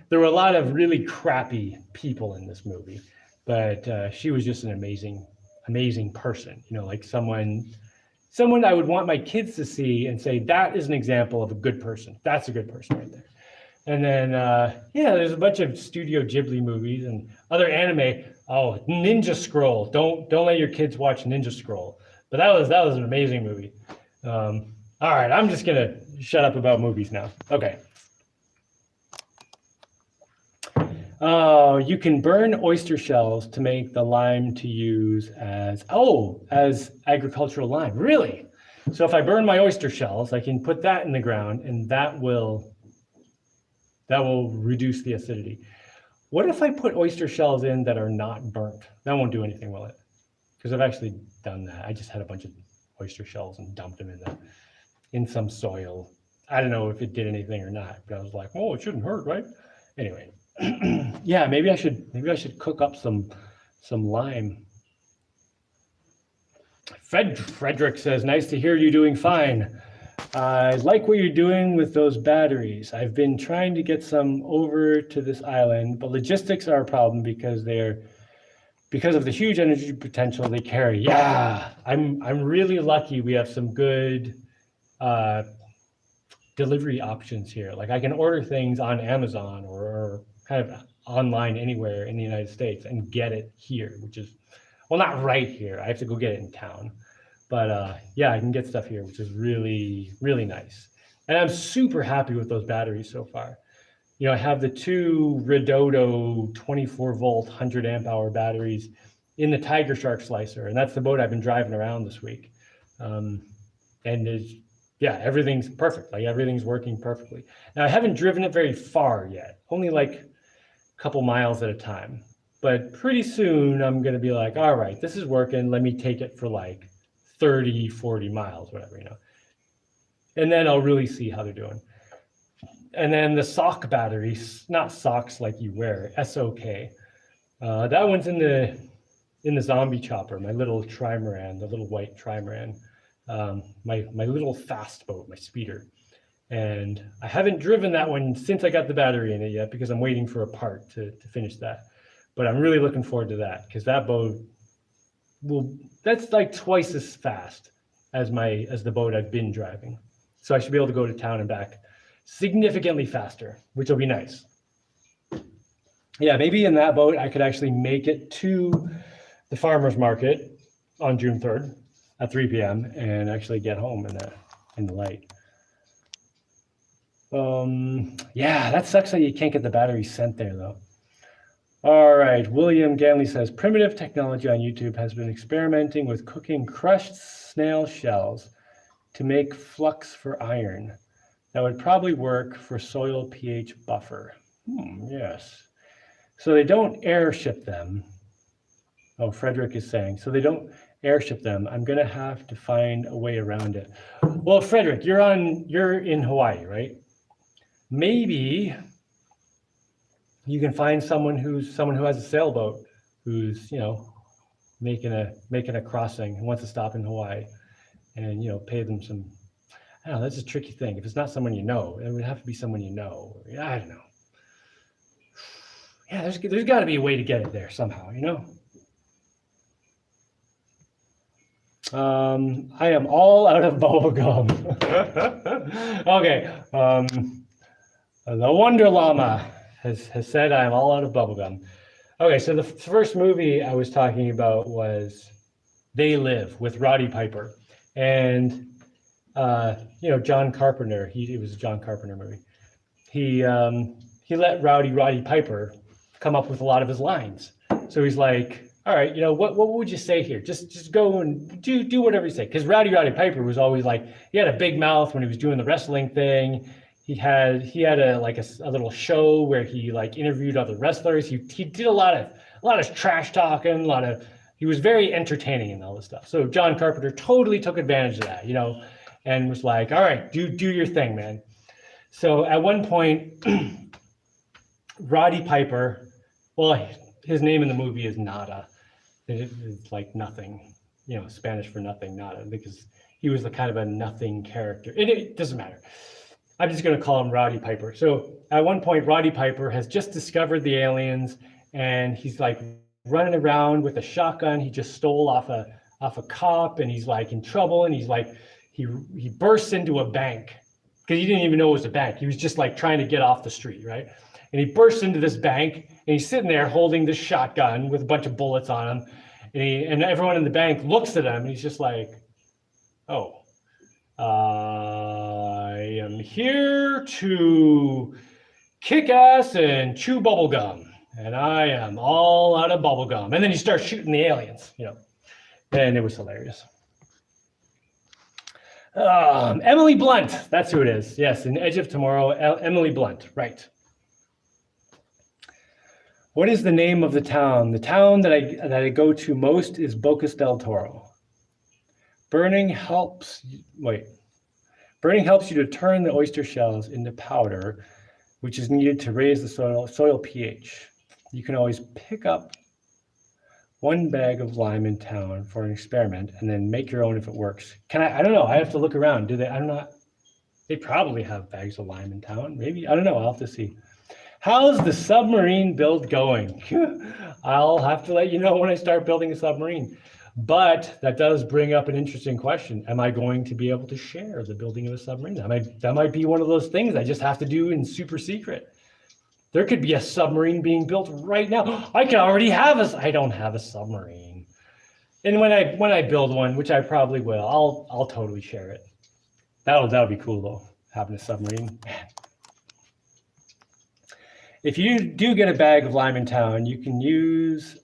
There were a lot of really crappy people in this movie, but she was just an amazing person, like someone I would want my kids to see and say, that is an example of a good person. That's a good person right there. And then, there's a bunch of Studio Ghibli movies and other anime. Ninja Scroll. Don't let your kids watch Ninja Scroll. But that was an amazing movie. All right, I'm just going to shut up about movies now. Okay. You can burn oyster shells to make the lime to use as agricultural lime. Really? So if I burn my oyster shells, I can put that in the ground and that will reduce the acidity. What if I put oyster shells in that are not burnt? That won't do anything, will it? Because I've actually done that. I just had a bunch of oyster shells and dumped them in some soil. I don't know if it did anything or not, but I was like, it shouldn't hurt, right? Anyway, maybe I should cook up some lime. Frederick says, nice to hear you doing fine. I like what you're doing with those batteries. I've been trying to get some over to this island, but logistics are a problem because of the huge energy potential they carry. Yeah, I'm really lucky we have some good delivery options here. Like I can order things on Amazon or kind of online anywhere in the United States and get it here, which is, not right here. I have to go get it in town. But I can get stuff here, which is really, really nice. And I'm super happy with those batteries so far. I have the two Redodo 24-volt 100 amp hour batteries in the Tiger Shark slicer, and that's the boat I've been driving around this week. And everything's perfect. Like everything's working perfectly. Now I haven't driven it very far yet, only like a couple miles at a time. But pretty soon I'm going to be like, all right, this is working. Let me take it for like 30, 40 miles, whatever, And then I'll really see how they're doing. And then the sock batteries, not socks like you wear, SOK. That one's in the zombie chopper, my little trimaran, the little white trimaran, my little fast boat, my speeder. And I haven't driven that one since I got the battery in it yet because I'm waiting for a part to finish that. But I'm really looking forward to that because that boat that's like twice as fast as the boat I've been driving. So I should be able to go to town and back significantly faster, which will be nice. Yeah, maybe in that boat, I could actually make it to the farmer's market on June 3rd at 3 p.m. and actually get home in the light. Yeah, that sucks that you can't get the battery sent there though. All right, William Ganley says, primitive technology on YouTube has been experimenting with cooking crushed snail shells to make flux for iron. That would probably work for soil pH buffer. Yes. So they don't airship them. Oh, Frederick is saying, so they don't airship them. I'm gonna have to find a way around it. Well, Frederick, you're in Hawaii, right? Maybe you can find someone who has a sailboat who's, making a crossing and wants to stop in Hawaii and, pay them some. I don't know, that's a tricky thing. If it's not someone you know, it would have to be someone you know. I don't know. Yeah, there's got to be a way to get it there somehow, I am all out of bubble gum. Okay. The Wonder Llama has said I am all out of bubble gum. Okay, so the first movie I was talking about was They Live with Roddy Piper. And, John Carpenter, it was a John Carpenter movie. He let Roddy Piper come up with a lot of his lines. So he's like, all right, what would you say here? Just go and do whatever you say. Because Roddy Piper was always like, he had a big mouth when he was doing the wrestling thing. He had a little show where he like interviewed other wrestlers. He did a lot of trash talking, he was very entertaining and all this stuff. So John Carpenter totally took advantage of that, and was like, all right, do your thing, man. So at one point, Roddy Piper, well, his name in the movie is Nada. It's like nothing, Spanish for nothing, Nada, because he was the kind of a nothing character. It doesn't matter. I'm just going to call him Roddy Piper. So at one point, Roddy Piper has just discovered the aliens, and he's like running around with a shotgun. He just stole off a cop, and he's like in trouble. And he's like, he bursts into a bank because he didn't even know it was a bank. He was just like trying to get off the street, right? And he bursts into this bank, and he's sitting there holding this shotgun with a bunch of bullets on him. And everyone in the bank looks at him, and he's just like, oh. I am here to kick ass and chew bubble gum, and I am all out of bubble gum. And then he starts shooting the aliens, and it was hilarious. Emily Blunt, that's who it is. Yes, in Edge of Tomorrow, Emily Blunt, right. What is the name of the town? The town that I go to most is Bocas del Toro. Burning helps you to turn the oyster shells into powder, which is needed to raise the soil pH. You can always pick up one bag of lime in town for an experiment and then make your own if it works. I don't know. I have to look around. They probably have bags of lime in town. Maybe, I don't know. I'll have to see. How's the submarine build going? I'll have to let you know when I start building a submarine. But that does bring up an interesting question. Am I going to be able to share the building of a submarine? That might be one of those things I just have to do in super secret. There could be a submarine being built right now. I don't have a submarine. And when I build one, which I probably will, I'll totally share it. That'll be cool though, having a submarine. If you do get a bag of lime in town, you can use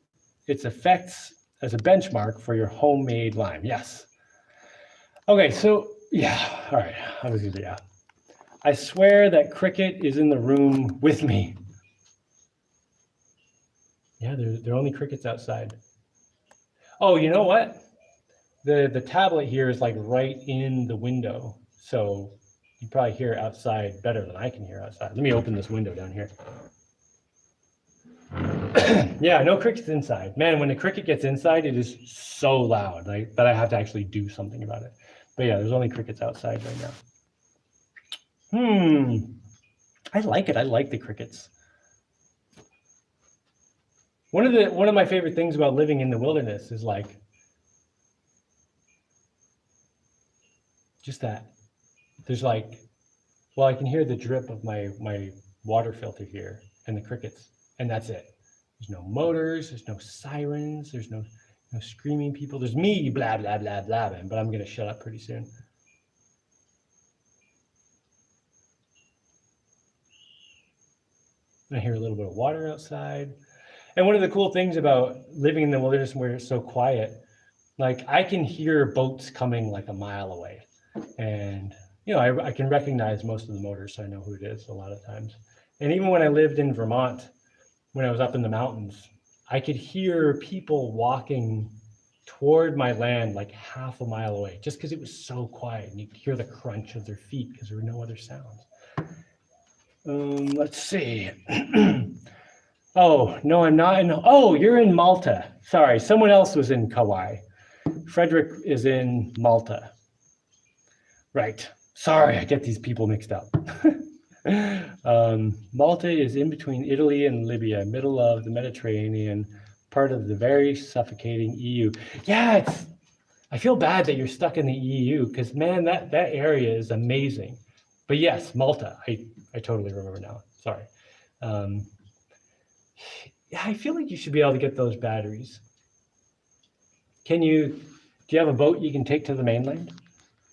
its effects as a benchmark for your homemade lime. Yes. Okay, so yeah, all right. I swear that Cricket is in the room with me. Yeah, there are only crickets outside. Oh, you know what? The tablet here is like right in the window. So you probably hear outside better than I can hear outside. Let me open this window down here. Yeah, no crickets inside. Man, when the cricket gets inside, it is so loud that I have to actually do something about it. But yeah, there's only crickets outside right now. I like it. I like the crickets. One of my favorite things about living in the wilderness is like just that. There's like, well, I can hear the drip of my water filter here and the crickets. and that's it. There's no motors, there's no sirens, there's no screaming people. There's me, blah, blah, blah, blah, but I'm going to shut up pretty soon. I hear a little bit of water outside. And one of the cool things about living in the wilderness where it's so quiet, like I can hear boats coming like a mile away. And, I can recognize most of the motors, so I know who it is a lot of times. And even when I lived in Vermont, when I was up in the mountains, I could hear people walking toward my land like half a mile away, just because it was so quiet. And you could hear the crunch of their feet because there were no other sounds. Let's see. Oh, no, I'm not in. Oh, you're in Malta. Sorry, someone else was in Kauai. Frederick is in Malta. Right. Sorry, I get these people mixed up. Malta is in between Italy and Libya, middle of the Mediterranean, part of the very suffocating EU. Yeah, I feel bad that you're stuck in the EU because, man, that area is amazing. But yes, Malta, I totally remember now. Sorry. Yeah, I feel like you should be able to get those batteries. Do you have a boat you can take to the mainland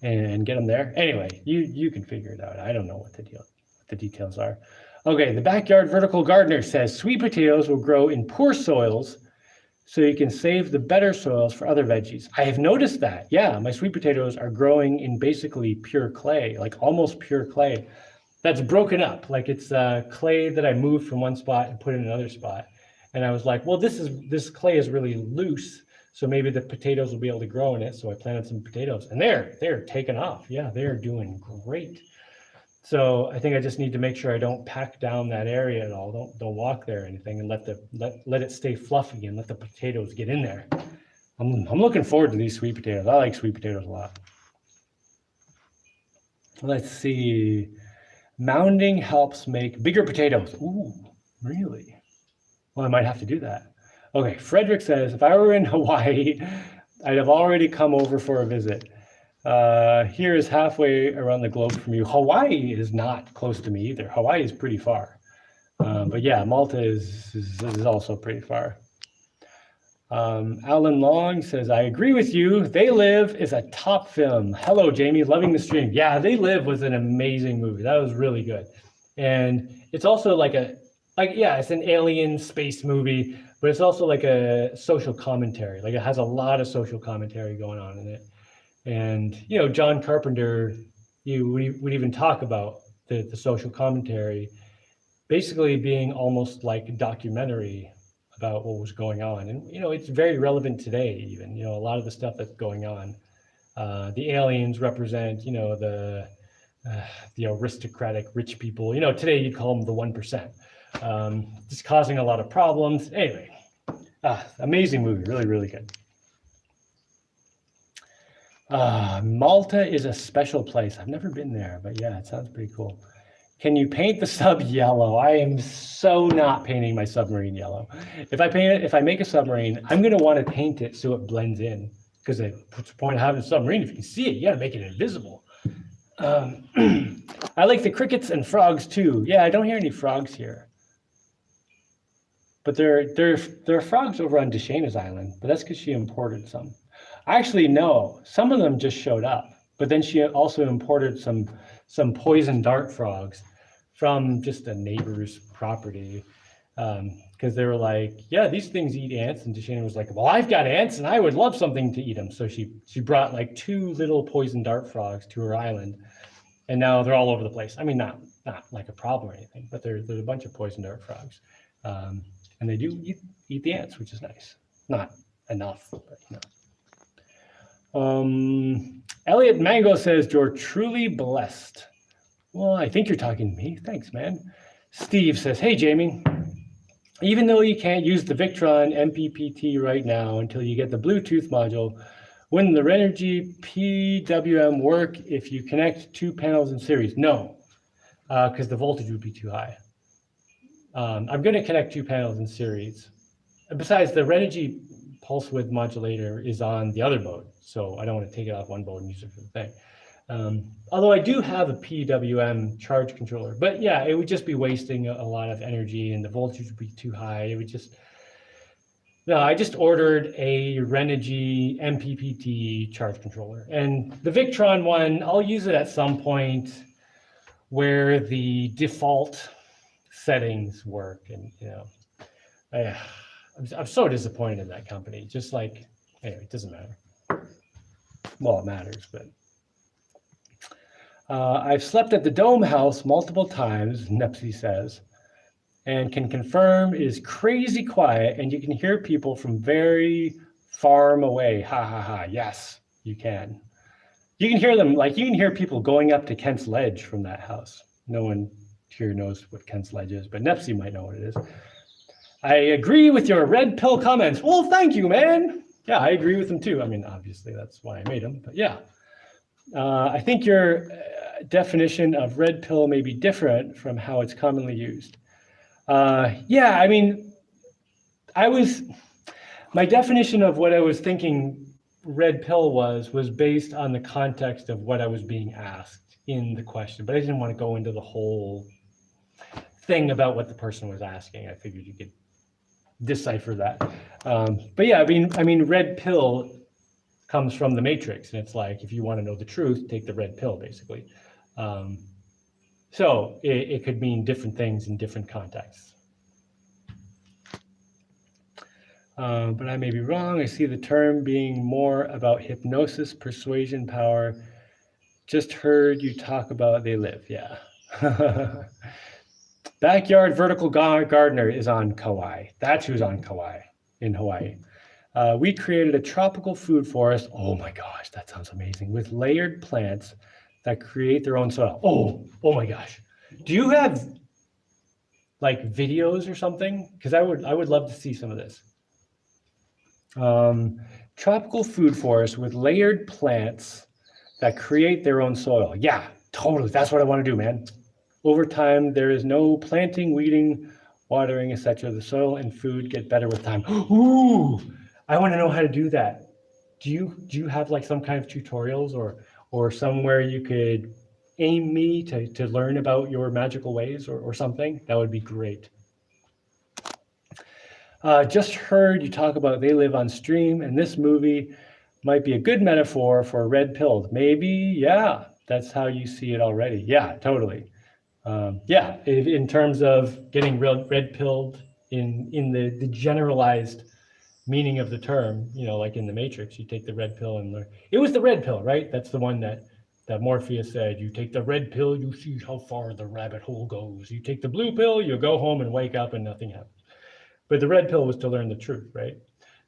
and get them there? Anyway, you can figure it out. I don't know what the details are. Okay, the backyard vertical gardener says sweet potatoes will grow in poor soils so you can save the better soils for other veggies. I have noticed that. Yeah, my sweet potatoes are growing in basically pure clay, like almost pure clay. That's broken up, like it's clay that I moved from one spot and put in another spot. And I was like, well, this clay is really loose, so maybe the potatoes will be able to grow in it. So I planted some potatoes, and they're taking off. Yeah, they're doing great. So I think I just need to make sure I don't pack down that area at all. Don't walk there or anything, and let it stay fluffy and let the potatoes get in there. I'm looking forward to these sweet potatoes. I like sweet potatoes a lot. Let's see. Mounding helps make bigger potatoes. Ooh, really? Well, I might have to do that. Okay, Frederick says, if I were in Hawaii, I'd have already come over for a visit. Here is halfway around the globe from you. Hawaii is not close to me either. Hawaii is pretty far. But yeah, Malta is also pretty far. Alan Long says, I agree with you. They Live is a top film. Hello, Jaimie, loving the stream. Yeah, They Live was an amazing movie. That was really good. And it's also it's an alien space movie, but it's also like a social commentary. Like it has a lot of social commentary going on in it. And, John Carpenter, would even talk about the social commentary basically being almost like a documentary about what was going on. And, it's very relevant today, even, a lot of the stuff that's going on. The aliens represent, the aristocratic rich people. Today you'd call them the 1%. Just causing a lot of problems. Anyway, amazing movie, really, really good. Malta is a special place. I've never been there, but yeah, it sounds pretty cool. Can you paint the sub yellow? I am so not painting my submarine yellow. If I make a submarine, I'm going to want to paint it so it blends in, because what's the point of having a submarine if you can see it? You got to make it invisible. I like the crickets and frogs too. Yeah, I don't hear any frogs here. But there are frogs over on Deshaina's Island, but that's because she imported some. Actually, no, some of them just showed up, but then she also imported some poison dart frogs from just a neighbor's property, because they were like, yeah, these things eat ants. And Deshaina was like, well, I've got ants and I would love something to eat them. So she brought like 2 little poison dart frogs to her island, and now they're all over the place. I mean, not like a problem or anything, but there's a bunch of poison dart frogs, and they do eat the ants, which is nice. Not enough, but Elliot Mango says, you're truly blessed. Well, I think you're talking to me. Thanks, man. Steve says, hey, Jaimie, even though you can't use the Victron MPPT right now until you get the Bluetooth module, wouldn't the Renogy PWM work if you connect 2 panels in series? No, because the voltage would be too high. I'm going to connect 2 panels in series. Besides, the Renogy pulse width modulator is on the other boat, so I don't want to take it off one boat and use it for the thing. Although I do have a PWM charge controller, but yeah, it would just be wasting a lot of energy and the voltage would be too high. It would just, no, I just ordered a Renogy MPPT charge controller, and the Victron one, I'll use it at some point where the default settings work. And, I'm so disappointed in that company. Just like, anyway, it doesn't matter. Well, it matters, but I've slept at the Dome House multiple times, Nepsy says, and can confirm it is crazy quiet and you can hear people from very far away. Ha ha ha. Yes, you can. You can hear them, like you can hear people going up to Kent's Ledge from that house. No one here knows what Kent's Ledge is, but Nepsy might know what it is. I agree with your red pill comments. Well, thank you, man. Yeah, I agree with them too. I mean, obviously that's why I made them, but yeah. I think your definition of red pill may be different from how it's commonly used. Yeah, I mean, my definition of what I was thinking red pill was based on the context of what I was being asked in the question, but I didn't want to go into the whole thing about what the person was asking. I figured you could decipher that. But yeah, I mean, red pill comes from the Matrix, and it's like, if you want to know the truth, take the red pill, basically. So it could mean different things in different contexts. But I may be wrong. I see the term being more about hypnosis, persuasion, power. Just heard you talk about they live. Yeah. Backyard vertical gardener is on Kauai. That's who's on Kauai in Hawaii. We created a tropical food forest. Oh my gosh, that sounds amazing. With layered plants that create their own soil. Oh my gosh. Do you have like videos or something? Because I would love to see some of this. Tropical food forest with layered plants that create their own soil. Yeah, totally. That's what I want to do, man. Over time, there is no planting, weeding, watering, etc. The soil and food get better with time. Ooh, I want to know how to do that. Do you have like some kind of tutorials or somewhere you could aim me to learn about your magical ways or something? That would be great. Just heard you talk about they live on stream, and this movie might be a good metaphor for red pilled. Maybe, yeah, that's how you see it already. Yeah, totally. Yeah, in terms of getting red pilled in the generalized meaning of the term, like in the Matrix, you take the red pill and it was the red pill, right? That's the one that Morpheus said, you take the red pill, you see how far the rabbit hole goes. You take the blue pill, you go home and wake up and nothing happens. But the red pill was to learn the truth, right?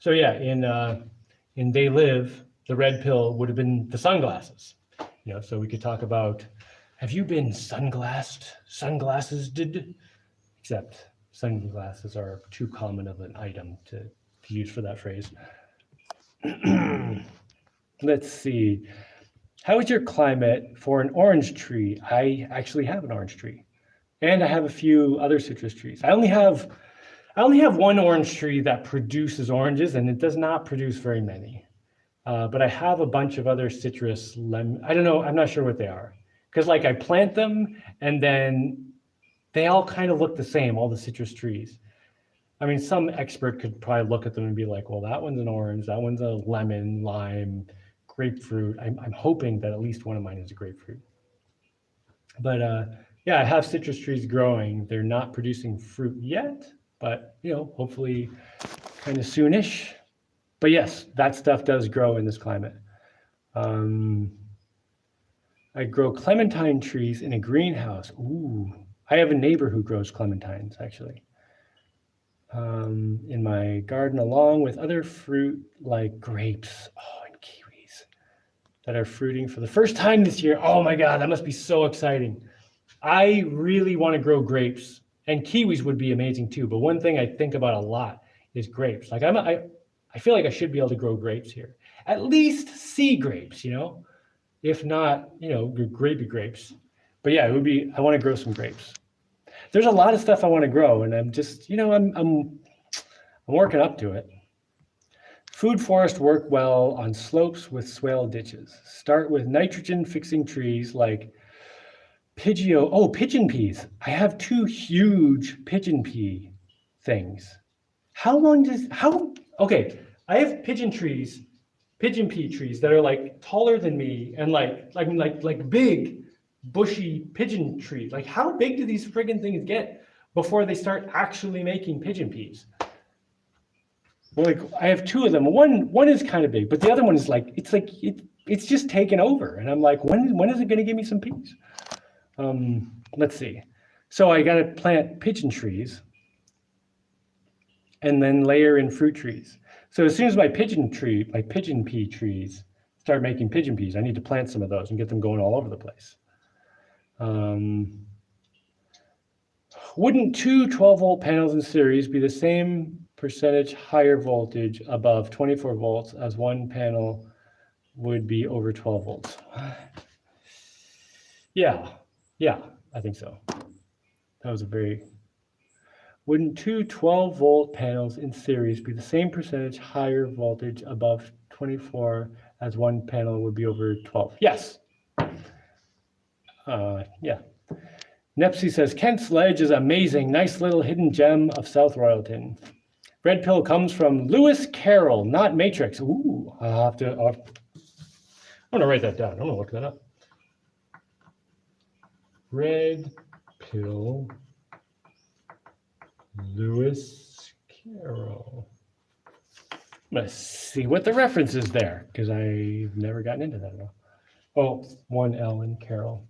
So yeah, in They Live, the red pill would have been the sunglasses. So we could talk about, have you been sunglasses did? Except sunglasses are too common of an item to use for that phrase. Let's see. How is your climate for an orange tree? I actually have an orange tree. And I have a few other citrus trees. I only have one orange tree that produces oranges, and it does not produce very many. But I have a bunch of other citrus I don't know, I'm not sure what they are. Because like I plant them and then they all kind of look the same, all the citrus trees. I mean, some expert could probably look at them and be like, well, that one's an orange, that one's a lemon, lime, grapefruit. I'm hoping that at least one of mine is a grapefruit. But yeah, I have citrus trees growing. They're not producing fruit yet, but hopefully kind of soonish. But yes, that stuff does grow in this climate. I grow clementine trees in a greenhouse. Ooh, I have a neighbor who grows clementines, actually. In my garden, along with other fruit like grapes and kiwis that are fruiting for the first time this year. Oh my God, that must be so exciting. I really want to grow grapes, and kiwis would be amazing too. But one thing I think about a lot is grapes. Like I feel like I should be able to grow grapes here. At least sea grapes, if not, grapey grapes. But yeah, I want to grow some grapes. There's a lot of stuff I want to grow, and I'm just, I'm working up to it. Food forests work well on slopes with swale ditches. Start with nitrogen fixing trees like pigeon peas. I have 2 huge pigeon pea things. Okay, I have pigeon pea trees that are like taller than me and like big bushy pigeon trees. Like how big do these friggin' things get before they start actually making pigeon peas? Well, like I have 2 of them. One is kind of big, but the other one is it's just taken over. And I'm like, when is it gonna give me some peas? Let's see. So I gotta plant pigeon trees and then layer in fruit trees. So as soon as my pigeon pea trees start making pigeon peas, I need to plant some of those and get them going all over the place. Wouldn't 2 12-volt panels in series be the same percentage higher voltage above 24 volts as one panel would be over 12 volts? Yeah, I think so. That was wouldn't 2 12-volt panels in series be the same percentage higher voltage above 24 as one panel would be over 12? Yes. Yeah. Nepsy says, Kent's Ledge is amazing. Nice little hidden gem of South Royalton. Red pill comes from Lewis Carroll, not Matrix. Ooh, I'm gonna write that down. I'm gonna look that up. Red pill, Lewis Carroll. I'm gonna see what the reference is there because I've never gotten into that at all. Oh, one L in Carroll.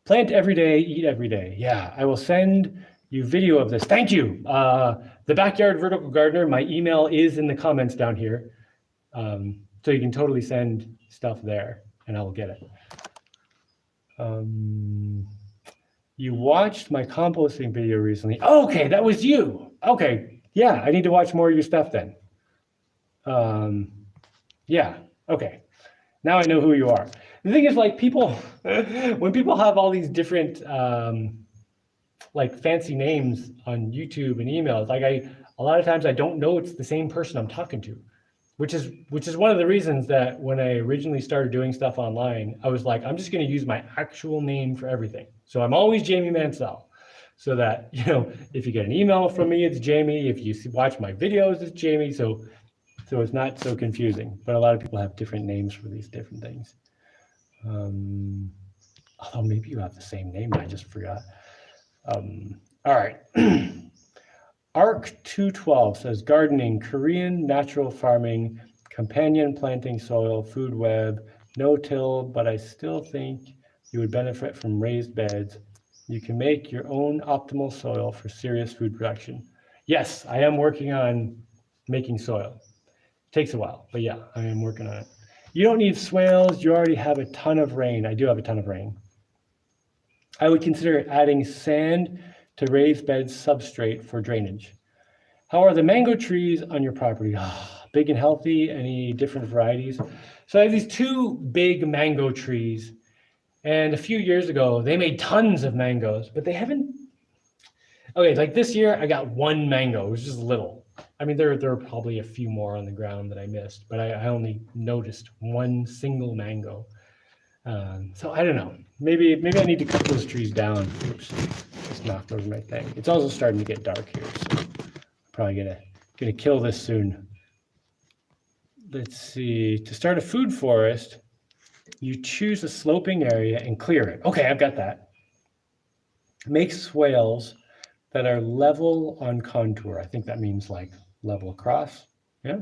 Plant every day, eat every day. Yeah, I will send you video of this. Thank you. The Backyard Vertical Gardener, my email is in the comments down here. So you can totally send stuff there and I will get it. You watched my composting video recently. Oh, okay, that was you. Okay, yeah, I need to watch more of your stuff then. Yeah, okay. Now I know who you are. The thing is, like, when people have all these different like fancy names on YouTube and emails, like a lot of times I don't know it's the same person I'm talking to, which is one of the reasons that when I originally started doing stuff online, I was like, I'm just going to use my actual name for everything. So I'm always Jaimie Mansell, so that, you know, if you get an email from me, it's Jaimie. If you watch my videos, it's Jaimie. So it's not so confusing. But a lot of people have different names for these different things. Although maybe you have the same name, I just forgot. All right. Arc 212 says gardening, Korean natural farming, companion planting soil, food web, no-till, but I still think you would benefit from raised beds. You can make your own optimal soil for serious food production. Yes, I am working on making soil. Takes a while, but yeah, I am working on it. You don't need swales. You already have a ton of rain. I do have a ton of rain. I would consider adding sand to raised bed substrate for drainage. How are the mango trees on your property? Big and healthy, any different varieties? So I have these 2 big mango trees, and a few years ago, they made tons of mangoes, but they haven't, okay, like this year, I got 1 mango, it was just little. I mean, there are probably a few more on the ground that I missed, but I only noticed 1 single mango. So I don't know. Maybe I need to cut those trees down. Oops, just knocked over my thing. It's also starting to get dark here, so I'm probably gonna kill this soon. Let's see. To start a food forest, you choose a sloping area and clear it. Okay, I've got that. Make swales that are level on contour. I think that means like level across. Yeah.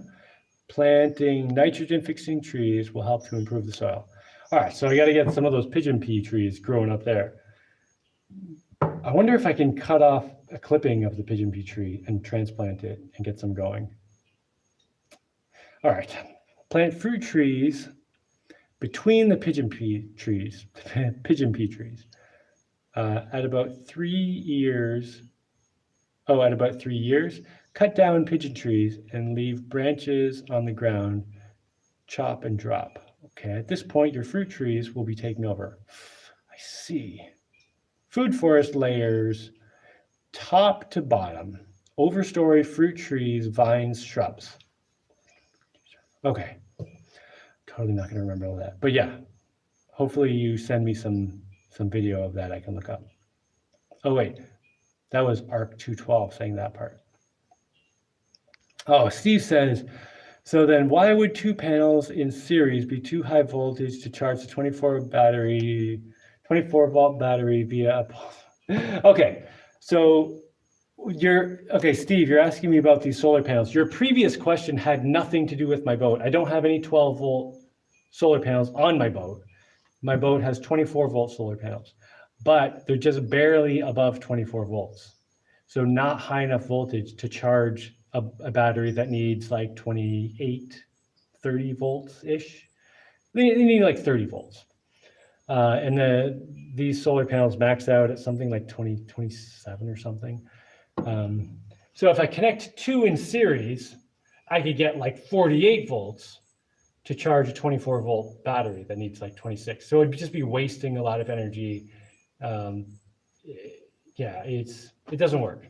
Planting nitrogen fixing trees will help to improve the soil. All right, so I got to get some of those pigeon pea trees growing up there. I wonder if I can cut off a clipping of the pigeon pea tree and transplant it and get some going. All right, plant fruit trees between the pigeon pea trees, at about 3 years. Oh, at about 3 years, cut down pigeon trees and leave branches on the ground, chop and drop. Okay, at this point, your fruit trees will be taking over. I see. Food forest layers, top to bottom. Overstory, fruit trees, vines, shrubs. Okay, totally not gonna remember all that. But yeah, hopefully you send me some video of that I can look up. Oh wait, that was ARC 212 saying that part. Oh, Steve says, so then why would 2 panels in series be too high voltage to charge the 24 volt battery via a... Okay, so okay, Steve, you're asking me about these solar panels. Your previous question had nothing to do with my boat. I don't have any 12 volt solar panels on my boat. My boat has 24 volt solar panels, but they're just barely above 24 volts. So not high enough voltage to charge a battery that needs like 28, 30 volts-ish. They need like 30 volts. And these solar panels max out at something like 27 or something. So if I connect 2 in series, I could get like 48 volts to charge a 24 volt battery that needs like 26. So it'd just be wasting a lot of energy. Yeah, it doesn't work.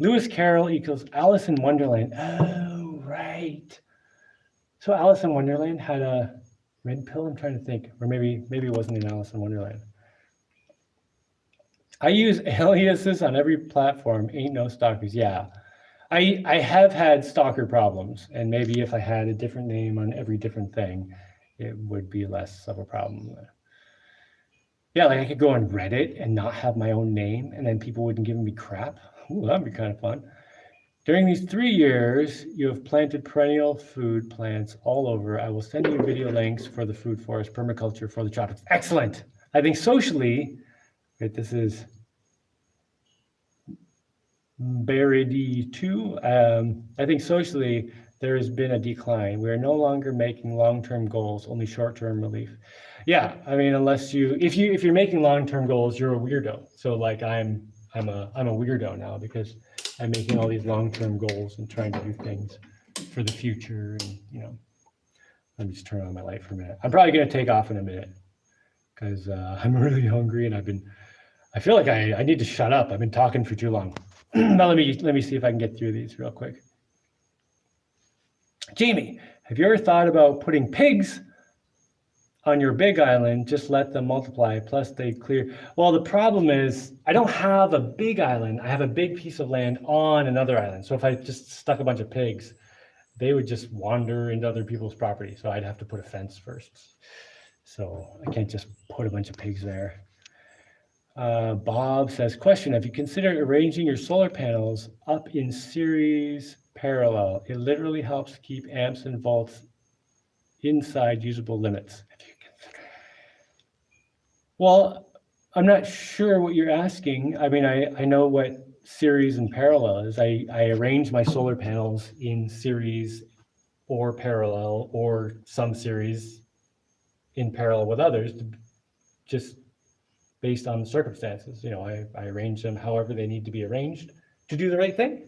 Lewis Carroll equals Alice in Wonderland. Oh, right. So Alice in Wonderland had a red pill. I'm trying to think, or maybe it wasn't in Alice in Wonderland. I use aliases on every platform. Ain't no stalkers. Yeah, I have had stalker problems, and maybe if I had a different name on every different thing, it would be less of a problem. Yeah, like I could go on Reddit and not have my own name, and then people wouldn't give me crap. Ooh, that'd be kind of fun. During these 3 years, you have planted perennial food plants all over. I will send you video links for the food forest, permaculture for the tropics. Excellent. I think socially, right, this is Barity 2. I think socially, there has been a decline. We are no longer making long-term goals, only short-term relief. Yeah, I mean, unless if you're making long-term goals, you're a weirdo. So like I'm a weirdo now because I'm making all these long-term goals and trying to do things for the future. And let me just turn on my light for a minute. I'm probably gonna take off in a minute because I'm really hungry and I feel like I need to shut up. I've been talking for too long. Now let me see if I can get through these real quick. Jaimie, have you ever thought about putting pigs on your big island? Just let them multiply, plus they clear. Well, the problem is I don't have a big island. I have a big piece of land on another island. So if I just stuck a bunch of pigs, they would just wander into other people's property. So I'd have to put a fence first. So I can't just put a bunch of pigs there. Bob says, question, have you considered arranging your solar panels up in series parallel? It literally helps keep amps and volts inside usable limits. Well, I'm not sure what you're asking. I mean, I know what series and parallel is. I arrange my solar panels in series or parallel or some series in parallel with others, just based on the circumstances. I arrange them however they need to be arranged to do the right thing.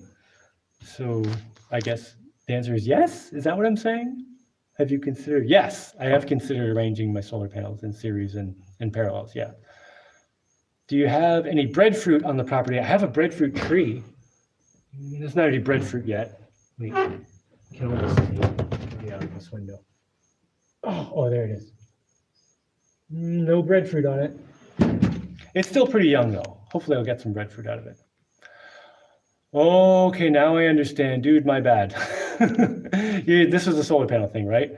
So I guess the answer is yes. Is that what I'm saying? Have you considered? Yes, I have considered arranging my solar panels in series and parallels, yeah. Do you have any breadfruit on the property? I have a breadfruit tree. There's not any breadfruit yet. Wait, can almost see out of this window. Oh, there it is. No breadfruit on it. It's still pretty young though. Hopefully I'll get some breadfruit out of it. Okay, now I understand. Dude, my bad. This was a solar panel thing, right?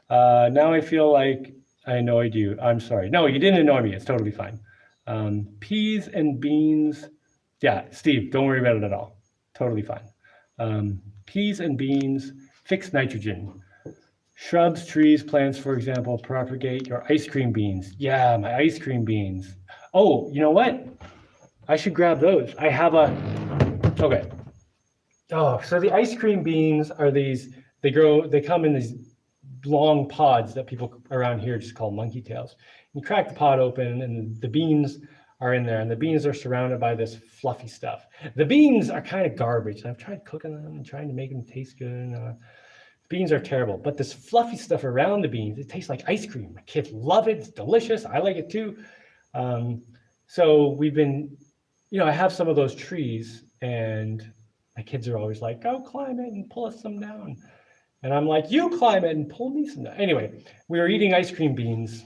Now I feel like I annoyed you. I'm sorry. No, you didn't annoy me. It's totally fine. Peas and beans. Yeah, Steve, don't worry about it at all. Totally fine. Peas and beans, fixed nitrogen. Shrubs, trees, plants, for example, propagate your ice cream beans. Yeah, my ice cream beans. Oh, you know what? I should grab those. I have okay. Oh, so the ice cream beans are these, they come in these long pods that people around here just call monkey tails. You crack the pod open and the beans are in there, and the beans are surrounded by this fluffy stuff. The beans are kind of garbage. I've tried cooking them and trying to make them taste good. Beans are terrible, but this fluffy stuff around the beans, it tastes like ice cream. My kids love it. It's delicious. I like it too. So we've been, I have some of those trees, and my kids are always like, go climb it and pull us some down. And I'm like, you climb it and pull me some down. Anyway, we were eating ice cream beans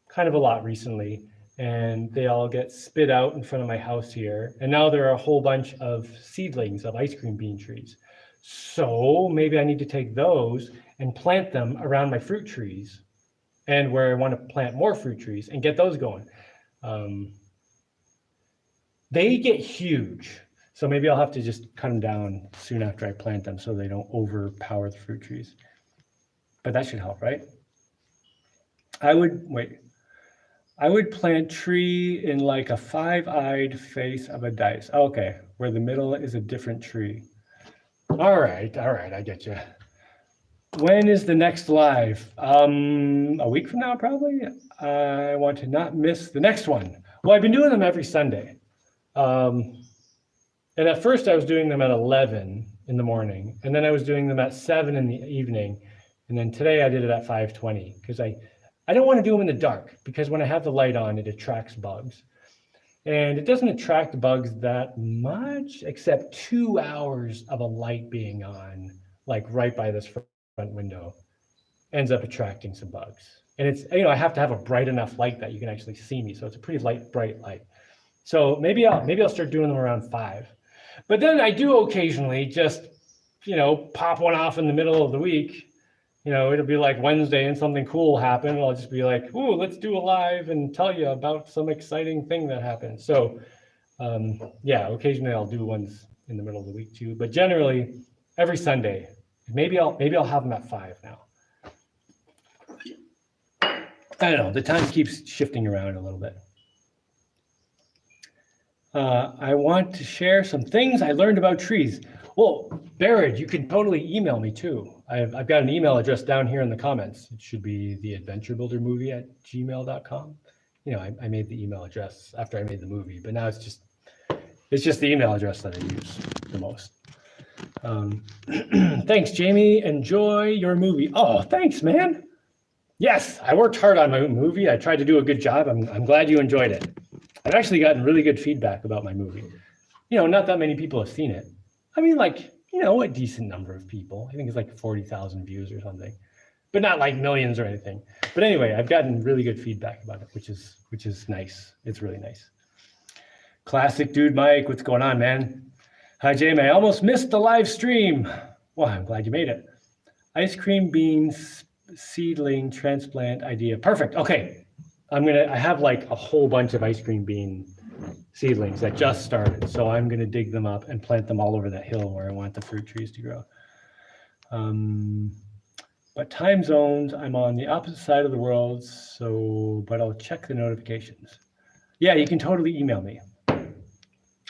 kind of a lot recently, and they all get spit out in front of my house here. And now there are a whole bunch of seedlings of ice cream bean trees. So maybe I need to take those and plant them around my fruit trees and where I want to plant more fruit trees and get those going. They get huge. So maybe I'll have to just cut them down soon after I plant them so they don't overpower the fruit trees. But that should help, right? I would plant tree in like a five-eyed face of a dice. Okay, where the middle is a different tree. All right, I get you. When is the next live? A week from now, probably. I want to not miss the next one. Well, I've been doing them every Sunday. And at first I was doing them at 11 in the morning, and then I was doing them at 7 in the evening. And then today I did it at 5:20 because I don't want to do them in the dark, because when I have the light on, it attracts bugs. And it doesn't attract bugs that much, except 2 hours of a light being on, like right by this front window, ends up attracting some bugs. And it's, I have to have a bright enough light that you can actually see me. So it's a pretty bright light. So maybe I'll start doing them around 5. But then I do occasionally just, pop one off in the middle of the week. It'll be like Wednesday and something cool will happen. And I'll just be like, ooh, let's do a live and tell you about some exciting thing that happened. So occasionally I'll do ones in the middle of the week too. But generally every Sunday, maybe I'll have them at 5 now. I don't know, the time keeps shifting around a little bit. I want to share some things I learned about trees. Well, Barrett, you can totally email me too. I've got an email address down here in the comments. It should be theadventurebuildermovie@gmail.com. I made the email address after I made the movie, but now it's just the email address that I use the most. Thanks, Jaimie. Enjoy your movie. Oh, thanks, man. Yes, I worked hard on my movie. I tried to do a good job. I'm glad you enjoyed it. I've actually gotten really good feedback about my movie. Not that many people have seen it. I mean, a decent number of people. I think it's like 40,000 views or something, but not like millions or anything. But anyway, I've gotten really good feedback about it, which is nice. It's really nice. Classic Dude Mike, what's going on, man? Hi, Jaimie. I almost missed the live stream. Well, I'm glad you made it. Ice cream beans seedling transplant idea. Perfect. Okay. I have like a whole bunch of ice cream bean seedlings that just started. So I'm going to dig them up and plant them all over that hill where I want the fruit trees to grow. But time zones, I'm on the opposite side of the world. But I'll check the notifications. Yeah, you can totally email me.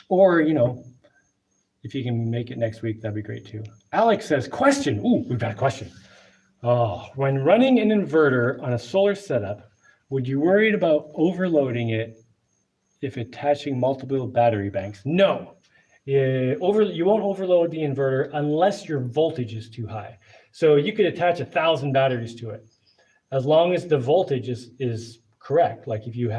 Or, if you can make it next week, that'd be great too. Alex says, question. Ooh, we've got a question. Oh, when running an inverter on a solar setup, would you worried about overloading it if attaching multiple battery banks? No. You won't overload the inverter unless your voltage is too high. So you could attach 1,000 batteries to it, as long as the voltage is correct. Like if you're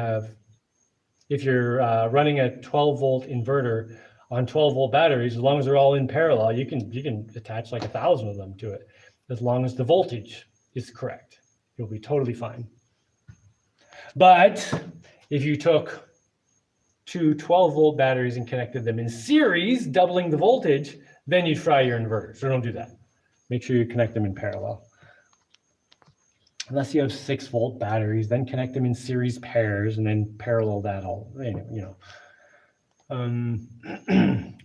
running a 12-volt inverter on 12-volt batteries, as long as they're all in parallel, you can attach like 1,000 of them to it, as long as the voltage is correct. You'll be totally fine. But if you took 2 12-volt batteries and connected them in series, doubling the voltage, then you'd fry your inverter. So don't do that. Make sure you connect them in parallel. Unless you have 6-volt batteries, then connect them in series pairs and then parallel that all.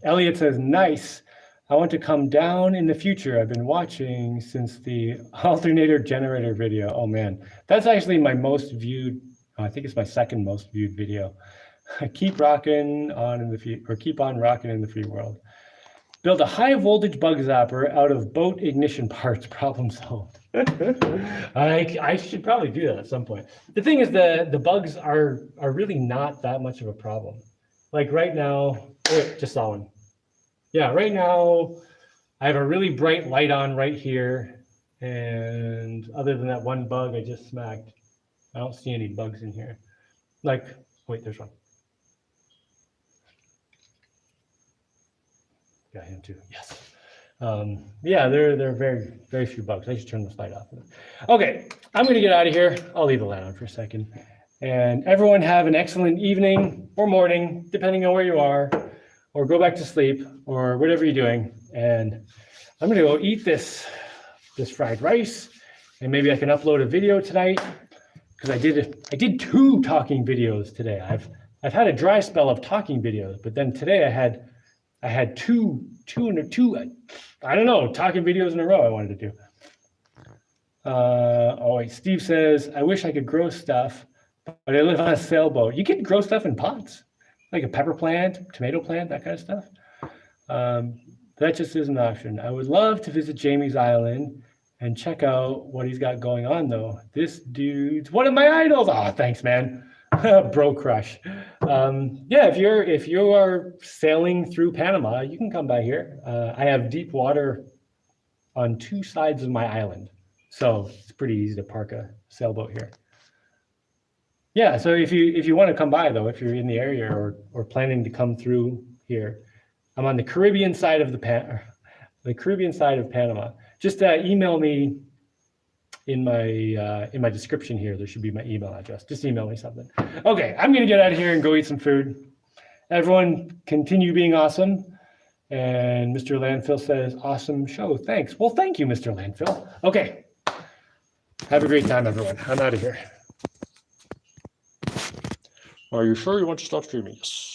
Elliot says, nice. I want to come down in the future. I've been watching since the alternator generator video. Oh man, that's actually my most viewed. I think it's my second most viewed video. Keep rocking on keep on rocking in the free world. Build a high voltage bug zapper out of boat ignition parts. Problem solved. I should probably do that at some point. The thing is, the bugs are really not that much of a problem. Like right now, just saw one. Yeah, right now I have a really bright light on right here, and other than that one bug I just smacked, I don't see any bugs in here. Wait, there's one. got him too. Yes. Yeah, there are very, very few bugs. I should turn this light off. Okay, I'm going to get out of here. I'll leave the light on for a second. And everyone have an excellent evening or morning, depending on where you are, or go back to sleep, or whatever you're doing. And I'm going to go eat this fried rice, and maybe I can upload a video tonight, because I did 2 talking videos today. I've had a dry spell of talking videos, but then today I had two I don't know, talking videos in a row I wanted to do. Oh wait, Steve says, I wish I could grow stuff, but I live on a sailboat. You can grow stuff in pots, like a pepper plant, tomato plant, that kind of stuff. That just is an option. I would love to visit Jaimie's island and check out what he's got going on, though. This dude's one of my idols. Oh, thanks, man. Bro crush. Yeah, if you are sailing through Panama, you can come by here. I have deep water on 2 sides of my island, so it's pretty easy to park a sailboat here. Yeah, so if you want to come by, though, if you're in the area or planning to come through here, I'm on the Caribbean side of Panama. Just email me in my description here. There should be my email address. Just email me something. Okay, I'm gonna get out of here and go eat some food. Everyone, continue being awesome. And Mr. Landfill says, awesome show. Thanks. Well, thank you, Mr. Landfill. Okay. Have a great time, everyone. I'm out of here. Are you sure you want to stop streaming? Yes.